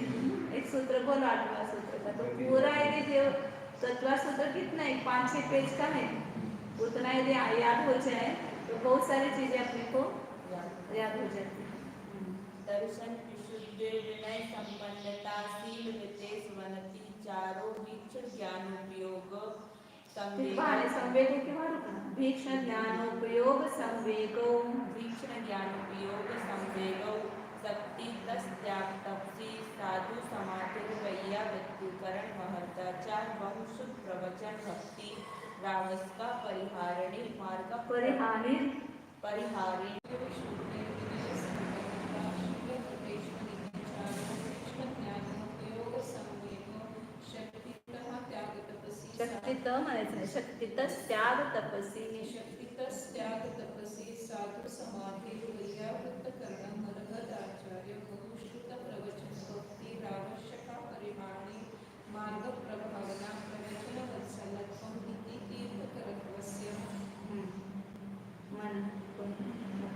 एक सूत्र को 8वां सूत्र का, तो पूरा यदि जो तत्वार सूत्र कितना है 5-6 पेज का है, उतना यदि याद हो जाए तो बहुत सारी चीजें अपने को याद हो जाती है। दर्शन विशुद्धि विनय संपन्नता शील व्रते सुनति चारो भीक्ष्ण ज्ञानोपयोग संवेगो के बाद भीक्ष्ण ज्ञानोपयोग संवेगो शक्ति त्याग तपसी साधु समाधि वैया वृत्तिकरण महर्ताचार बहुसुत प्रवचन भक्ति रावस्का परिहारिणी मार्ग परिहारिणी शक्तित म्हणायचं नाही, शक्तितस्त्याग तपसी शक्तितस्त्याग तपसी साधु समाधि वैयावृत्तकरण मरहदाचार्य बहुश्रुत प्रवचन भक्ति रावश्यका परिहारिणी मार्ग प्रभावना प्रवचन वत्सलत्वम इति तीर्थकरत्वस्य मन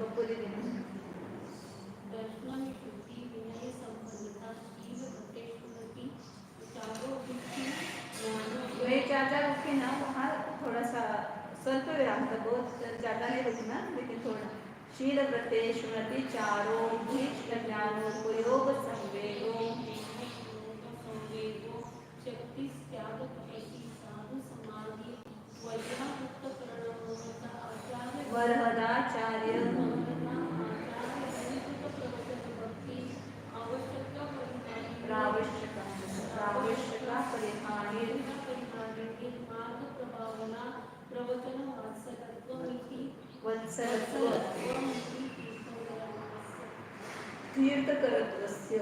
कपूरी दिन दर्शन विशुद्धि विनय संपन्नता शील व्रतेष्वनति चारो भीक्ष्ण तो ये 4 रुके ना, वहाँ थोड़ा सा स्वल्प विराम था, बहुत ज्यादा नहीं रुकना, लेकिन थोड़ा शील व्रतेष्वनति चारो भीक्ष्ण ज्ञानोपयोग संवेगो शक्ति त्याग तपसी साधु समाधि वैयावृत्तकरण वरहदाचार्य रावश्यका परिहारिणी मार्ग प्रभावना प्रवचन वत्सलत्व तीर्थकरत्वस्य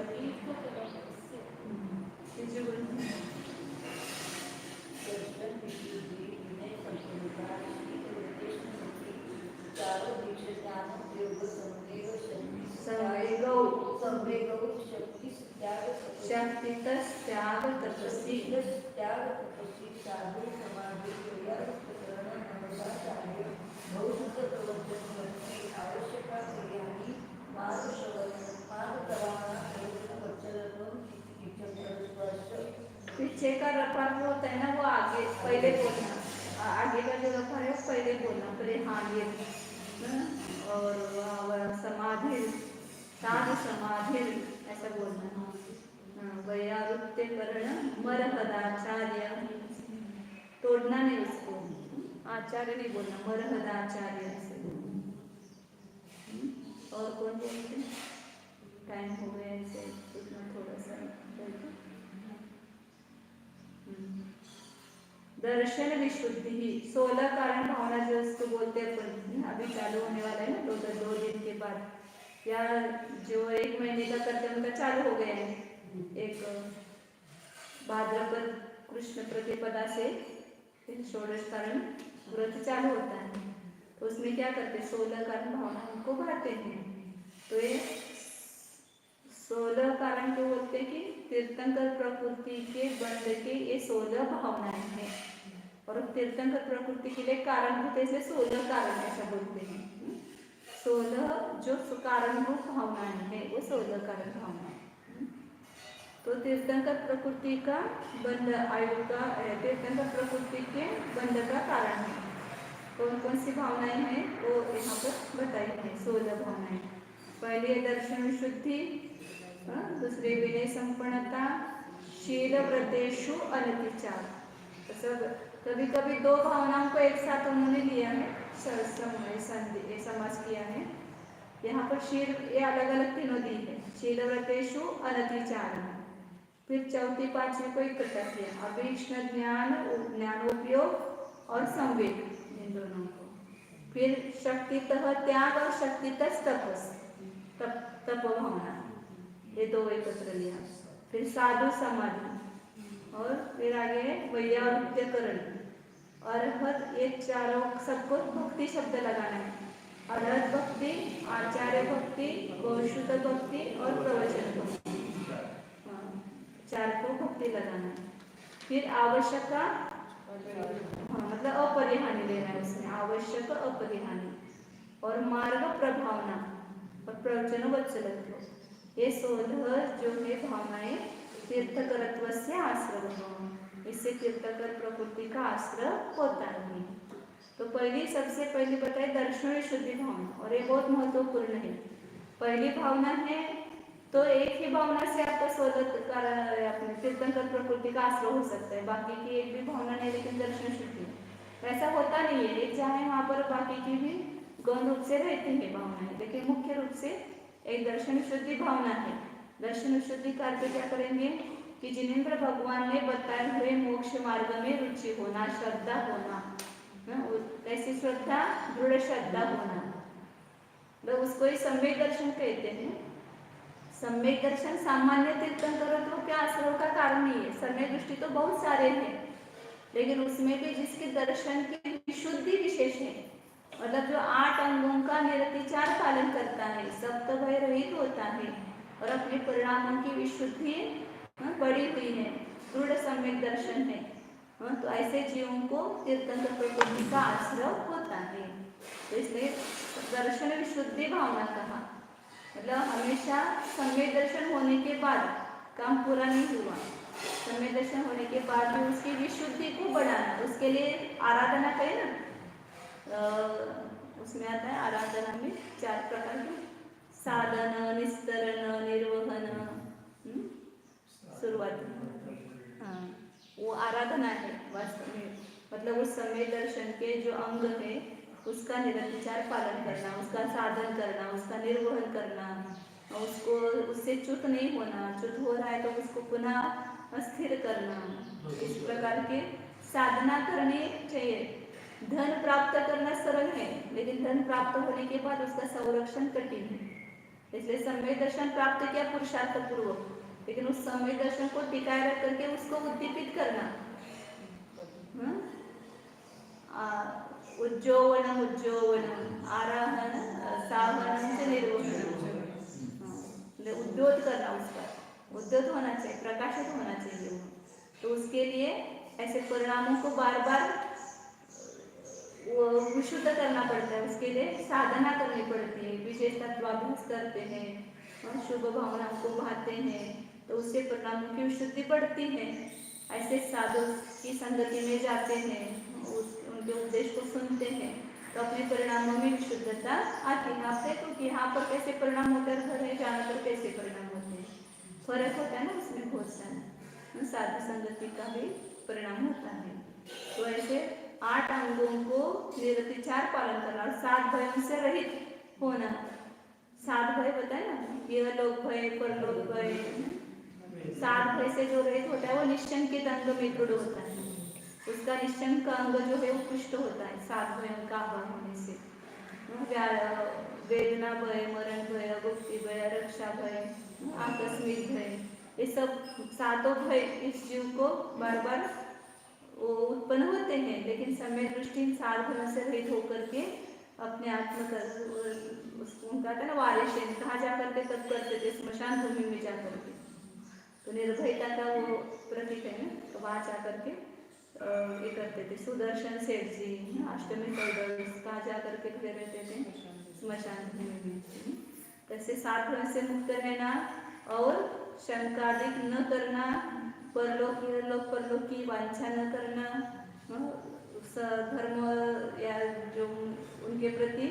शक्तितस्त्याग तपसी साधु समाधि बहुत प्रवचन भक्ति आवश्यका क्रियाणी पीछे का रफार वो होता है ना, वो आगे पहले बोलना, आगे का जो रफार है वो पहले बोलना, परिहारिणी और समाधि साधु समाधि ऐसा बोलना। वैयावृत्तकरण मरहदाचार्य, तोड़ना नहीं उसको, आचार्य नहीं बोलना, मरहदाचार्य ऐसे बोलना। और कौन बोलते हैं? टाइम हो गया ऐसे उतना थोड़ा सा। दर्शन विशुद्धि 16 कारण भावना जो उसको बोलते हैं, अभी चालू होने वाला है ना 2 दिन के बाद, या जो 1 महीने का करते हैं उनका चालू हो गया है, एक भाद्रपद कृष्ण प्रतिपदा से षोडश कारण व्रत चालू होता है। तो उसमें क्या करते हैं, 16 कारण भावना उनको बांटते हैं। तो ये 16 कारण क्यों बोलते हैं कि तीर्थंकर प्रकृति के बंध के ये 16 भावनाएं हैं, और तीर्थंकर प्रकृति के लिए कारण होते हैं, 16 कारण ऐसा बोलते हैं। 16 जो कारणभूत भावनाएं हैं वो 16 कारण भावनाएं। तो तीर्थंकर प्रकृति का बंध आयु का, तीर्थंकर प्रकृति के बंध का कारण है। कौन कौन सी भावनाएं हैं वो यहाँ पर बताई है, 16 भावनाएं। पहली है दर्शन विशुद्धि, दूसरी विनय संपन्नता, शील व्रतेषु अनतिचार। तो सब कभी कभी दो भावनाओं को एक साथ उन्होंने लिया है, समास किया है। यहाँ पर शील ये अलग अलग तीनों दी है, शील व्रतेषु अनतिचार। फिर चौथी पांचवी को इकट्ठा किया, अभीष्ण ज्ञान, ज्ञानोपयोग और संवेद, इन दोनों को। फिर शक्तितः त्याग और शक्तितः तपस, तप भावना, ये दो एकत्र लिया। फिर साधु समाधि, और फिर आगे वैयावृत्यकरण, अरहत, ये चारों सबको भक्ति शब्द लगाना है। अरहत भक्ति, आचार्य भक्ति, गौशुत भक्ति और प्रवचन भक्ति, चार को भक्ति लगाना है। फिर आवश्यक, मतलब अपरिहानी लेना है उसमें, आवश्यक अपरिहानी, और मार्ग प्रभावना और प्रवचन वत्सलत्व। ये 16 जो है भावनाएं तीर्थकरत्व से आश्रय, इससे तीर्थकर प्रकृति का आश्रय होता है। तो सबसे पहली बताए दर्शन विशुद्धि भावना, और ये बहुत महत्वपूर्ण है। पहली भावना है तो एक ही भावना से आपका 16 अपने तीर्थंकर प्रकृति का आश्रय हो सकता है, बाकी की एक भी भावना नहीं, लेकिन दर्शन शुद्धि ऐसा होता नहीं है। एक चाहे वहाँ पर बाकी की भी गौण रूप से रहती है भावनाएं, लेकिन मुख्य रूप से एक दर्शन शुद्धि भावना है। दर्शन शुद्धि का अर्थ क्या करेंगे कि जिनेंद्र भगवान ने बताए हुए मोक्ष मार्ग में रुचि होना, श्रद्धा होना, ऐसी श्रद्धा, दृढ़ श्रद्धा होना, तो उसको ही सम्यक दर्शन कहते हैं। सम्यक दर्शन सामान्य तीर्थंकरों के आश्रय का कारण नहीं है। सम्यक दृष्टि तो बहुत सारे हैं, लेकिन उसमें भी जिसके दर्शन की विशुद्धि विशेष है, मतलब जो 8 अंगों का निरतिचार पालन करता है, सप्त भय रहित होता है और अपने परिणामों की विशुद्धि बढ़ी हुई है, दृढ़ सम्यक दर्शन है, तो ऐसे जीवों को तीर्थंकर प्रकृति का आश्रय होता है। तो इसलिए दर्शन विशुद्धि भावना कहा, मतलब हमेशा सम्यक दर्शन होने के बाद काम पूरा नहीं हुआ, सम्यक दर्शन होने के बाद भी उसकी विशुद्धि को बढ़ाना, उसके लिए आराधना करें ना, उसमें आता है आराधना में 4 प्रकार के साधन, निस्तरण, निर्वहन, शुरुआत, हाँ वो आराधना है वास्तव में। मतलब उस समय दर्शन के जो अंग है उसका निरंतर पालन करना, उसका साधन करना, उसका निर्वहन करना, उसको उससे च्युत नहीं होना, च्युत हो रहा है तो उसको पुनः स्थिर करना, इस प्रकार के साधना करनी चाहिए। धन प्राप्त करना सरल है, लेकिन धन प्राप्त होने के बाद उसका संरक्षण कठिन है, इसलिए सम्यक दर्शन प्राप्त किया पुरुषार्थ पूर्वक, लेकिन उस सम्यक दर्शन को टिकाए रख करके उसको उद्दीपित करना, उज्जोवनम उज्जोवनम, आराहन साहनम से निर्वहन, उद्योत करना, उसका उद्योत होना चाहिए, प्रकाशित होना चाहिए वो। तो उसके लिए ऐसे परिणामों को बार बार विशुद्ध करना पड़ता है, उसके लिए साधना करनी पड़ती है, विशेष तत्वाभ्यास करते हैं और शुभ भावनाओं को बहाते हैं, तो उससे परिणामों की विशुद्धि बढ़ती है। ऐसे साधु की संगति में जाते हैं, उनके उपदेश को सुनते हैं, तो अपने परिणामों में विशुद्धता आती है। आप देखो कि यहाँ पर कैसे परिणाम होते हैं, घर में जाने पर कैसे परिणाम होते हैं, फर्क होता है ना उसमें बहुत सारा, साधु संगति का भी परिणाम होता है। तो ऐसे 8 अंगों को निरतिचार पालन करना और 7 भयों से रहित होना। 7 भय बताए ना, यह लोक भय, परलोक भय, 7 भय से जो रहित होता है वो निश्चंकित अंग में दृढ़ होता है, उसका निश्चंक अंग जो है वो पुष्ट होता है 7 भयों का अभाव होने से। वेदना भय, मरण भय, गुप्ति भय, रक्षा भय, आकस्मिक भय, ये सब सातों भय इस जीव को बार बार वो उत्पन्न होते हैं, लेकिन समय दृष्टि इन सात भयों से रहित होकर के अपने आत्म कर उसको उनका था ना वारिशेन कहाँ जा करके तब करते थे, स्मशान भूमि में जा करके। तो निर्भयता का वो प्रतीक है ना, तो वहाँ जा करके ये करते थे। सुदर्शन सेठ जी अष्टमी चौदह कहाँ जा करके खड़े रहते थे, स्मशान भूमि में। कैसे सात भयों से मुक्त रहना और शंकादिक न करना, परलोक इहलोक परलोक की वांछा न करना, धर्म या जो उनके प्रति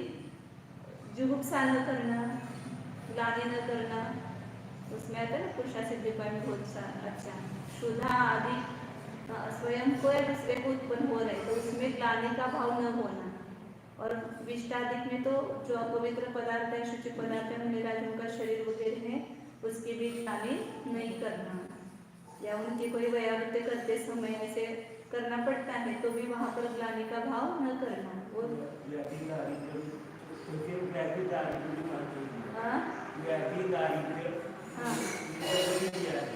जुगुप्सा न करना, ग्लानि न करना। उसमें आता है ना पुरुषा सिद्धिपाई में बहुत सा अच्छा शुद्धा आदि स्वयं को या दूसरे को उत्पन्न हो रहे तो उसमें ग्लानि का भाव न होना। और विष्टादिक में तो जो अपवित्र पदार्थ है, शुचि पदार्थ है, निराजों का शरीर वगैरह है, उसकी भी ग्लानि नहीं करना। या उनकी कोई व्यावृत्ति करते समय ऐसे करना पड़ता है तो भी वहाँ पर ग्लानि का भाव न करना। वो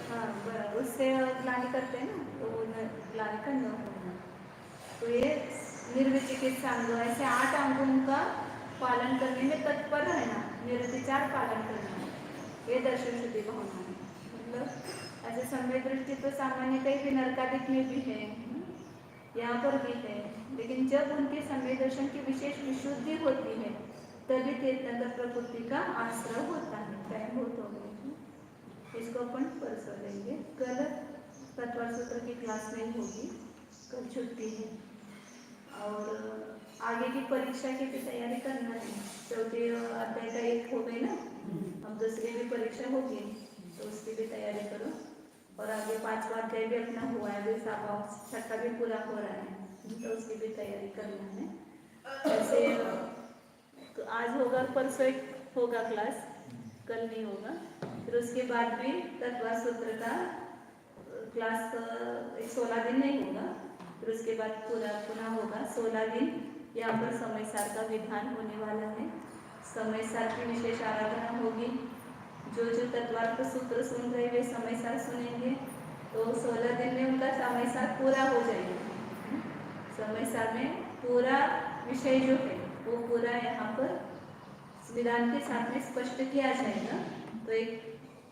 हाँ बराबर, उससे ग्लानि करते हैं ना, तो वो ग्लानि का न होना। तो ये निर्विचिकित्सा अंग, ऐसे 8 अंगों का पालन करने में तत्पर रहना, निर्विचार पालन करना, ये दर्शन शुद्धि भावना है। मतलब ऐसे समय दृष्टि तो सामान्य कई भी नरकादिक में भी है, यहाँ पर भी है, लेकिन जब उनके समय दर्शन की विशेष विशुद्धि होती है तभी तीर्थंकर प्रकृति का आश्रय होता है। टाइम बहुत हो गया, इसको अपन परसों लेंगे। कल तत्व सूत्र की क्लास नहीं होगी, कल छुट्टी है। और आगे की परीक्षा की भी तैयारी करना है। चौथे अध्याय का एक हो गई ना, अब दूसरी भी परीक्षा होगी तो उसकी भी तैयारी करो। और आगे 5वां अध्याय भी अपना हुआ है, अभी 6वां भी पूरा हो रहा है तो उसकी भी तैयारी करना है। ऐसे तो आज होगा, परसों एक होगा क्लास, कल नहीं होगा। फिर उसके बाद भी तत्व सूत्र का क्लास 16 दिन नहीं होगा, फिर उसके बाद पूरा पुनः होगा 16 दिन। यहाँ पर समय सार का विधान होने वाला है, समय सार की विशेष आराधना होगी। जो जो तत्वार्थ सूत्र सुन रहे वे समय सार सुनेंगे तो 16 दिन में उनका समय सार पूरा हो जाएगा। समय सार में पूरा विषय जो है वो पूरा यहाँ पर विधान के साथ में स्पष्ट किया जाएगा। तो एक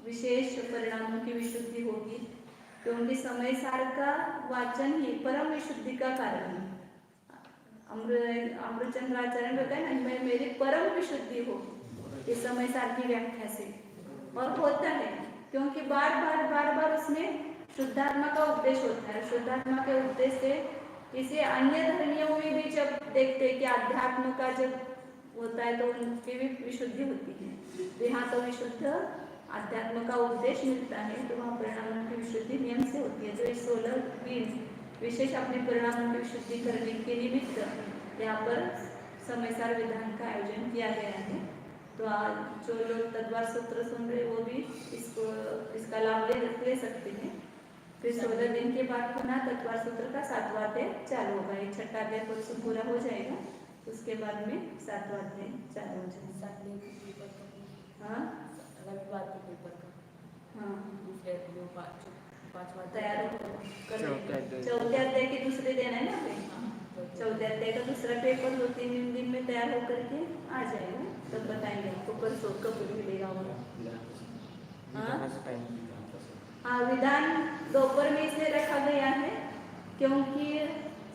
विशेष परिणामों की विशुद्धि होगी, क्योंकि समय सार का वाचन ही परम विशुद्धि का कारण है। अमृतचंद्र आचार्य बताए ना, मैं मेरी परम विशुद्धि हो इस समय सार की व्याख्या से। और होता है क्योंकि बार बार उसमें शुद्धात्मा का उपदेश होता है। शुद्धात्मा के उपदेश से इसे अन्य धर्मियों में भी जब देखते हैं कि अध्यात्म का जब होता है तो उनकी भी विशुद्धि होती है। तो यहाँ तो विशुद्ध अध्यात्म का उपदेश मिलता है तो वहाँ परिणामों की विशुद्धि नियम से होती है। तो इस 16 दिन विशेष अपने परिणामों की विशुद्धि करने के निमित्त यहाँ पर समय सार विधान का आयोजन किया गया है। तो आज जो लोग तद्वार सूत्र सुन रहे वो भी इसका लाभ ले सकते हैं। फिर 16 दिन के बाद पुनः तत्वार सूत्र का 7वां अध्याय चालू होगा। एक 6ठा अध्याय परसों पूरा हो जाएगा, उसके बाद में 7वां अध्याय चालू हो जाएगा। हाँ रविवार के पेपर का हाँ दूसरे जो 5वां तैयार कर। चौथे अध्याय के दूसरे दिन है ना, चौथे अध्याय का दूसरा पेपर 2-3 दिन में तैयार होकर के आ जाएगा। तब बताएंगे आपको परसों कब मिलेगा वो। हाँ विधान दोपहर में इसलिए रखा गया है क्योंकि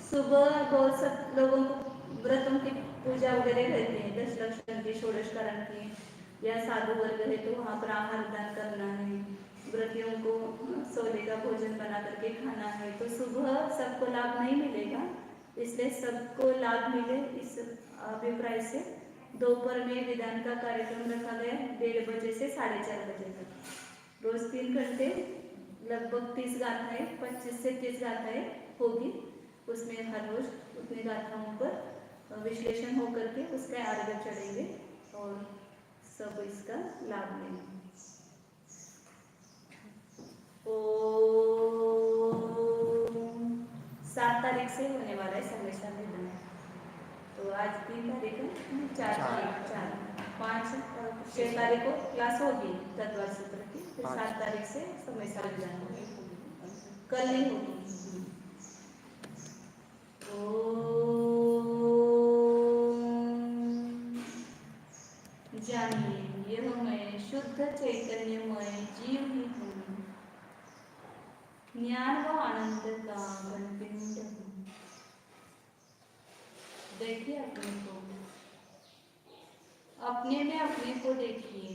सुबह बहुत सब लोगों को व्रतों की पूजा वगैरह रहती है, 10 लक्षण की, षोडशकरण की, या साधु वर्ग है तो वहाँ पर आहार दान करना है, व्रतियों को सोले का भोजन बना करके खाना है। तो सुबह सबको लाभ नहीं मिलेगा, इसलिए सबको लाभ मिले इस अभिप्राय से दोपहर में विधान का कार्यक्रम रखा गया 1:30 बजे से 4:30 बजे तक। रोज 3 घंटे लगभग 30 गाथाएं, 25 से 30 गाथाएं होगी। उसमें हर रोज उतने गाथाओं पर विश्लेषण होकर के उसका अर्घ्य चढ़ेंगे और सब इसका लाभ लेंगे। 7 तारीख से होने वाला है समय सार विधान। तो आज 3 तारीख है, 4 तारीख 4 5 6 तारीख को क्लास होगी तत्वार सूत्र की। फिर 7 तारीख से समय साल जाना, कल नहीं होगी। जानिए यह मैं शुद्ध चैतन्यमय जीव ही हूँ, ज्ञान व आनंद का घनपिंड हूँ। देखिए अपने को, अपने में अपने को देखिए,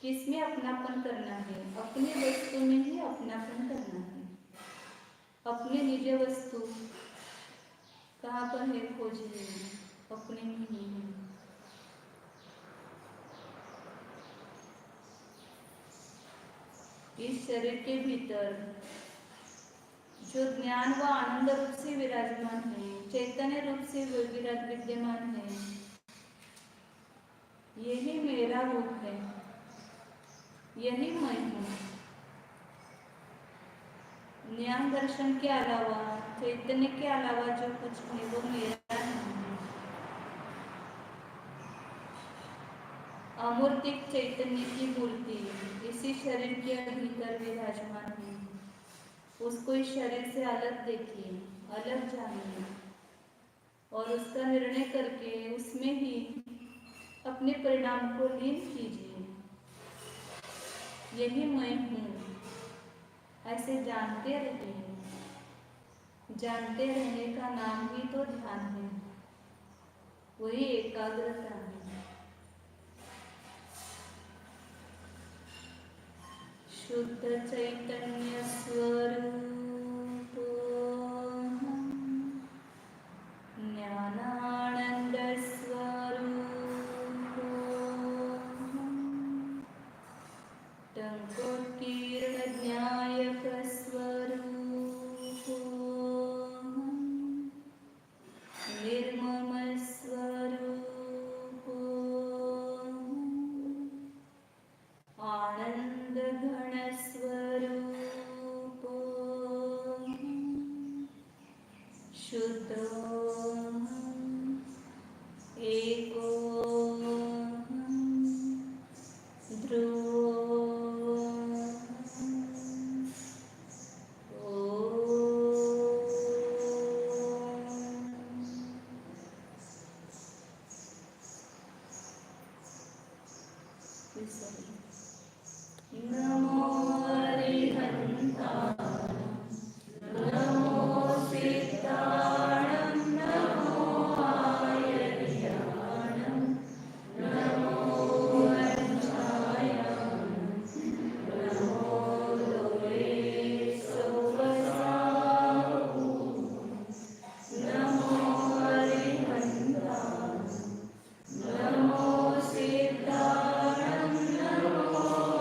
किसमें अपनापन करना है? अपनी वस्तु में ही अपनापन करना है। अपने निज वस्तु कहाँ पर है खोजिए, अपने में ही है। इस शरीर के भीतर जो ज्ञान व आनंद रूप से विराजमान है, चैतन्य रूप से विद्यमान है, यही मेरा रूप है, यही मैं हूँ। ज्ञान दर्शन के अलावा, चैतन्य के अलावा जो कुछ है वो मेरा नहीं है। अमूर्तिक चैतन्य की मूर्ति इसी शरीर के भीतर विराजमान है। उसको इस शरीर से अलग देखिए, अलग जानिए और उसका निर्णय करके उसमें ही अपने परिणाम को लीन कीजिए। यही मैं हूँ, ऐसे जानते रहिए। जानते रहने का नाम ही तो ध्यान है, वही एकाग्रता है। शुद्ध चैतन्य स्वरूप ज्ञानानंद स्वरूप टंकोत्कीर्ण ज्ञायक स्वरूप निर्मम स्वरूप आनंद घन स्वरूप शुद्ध एको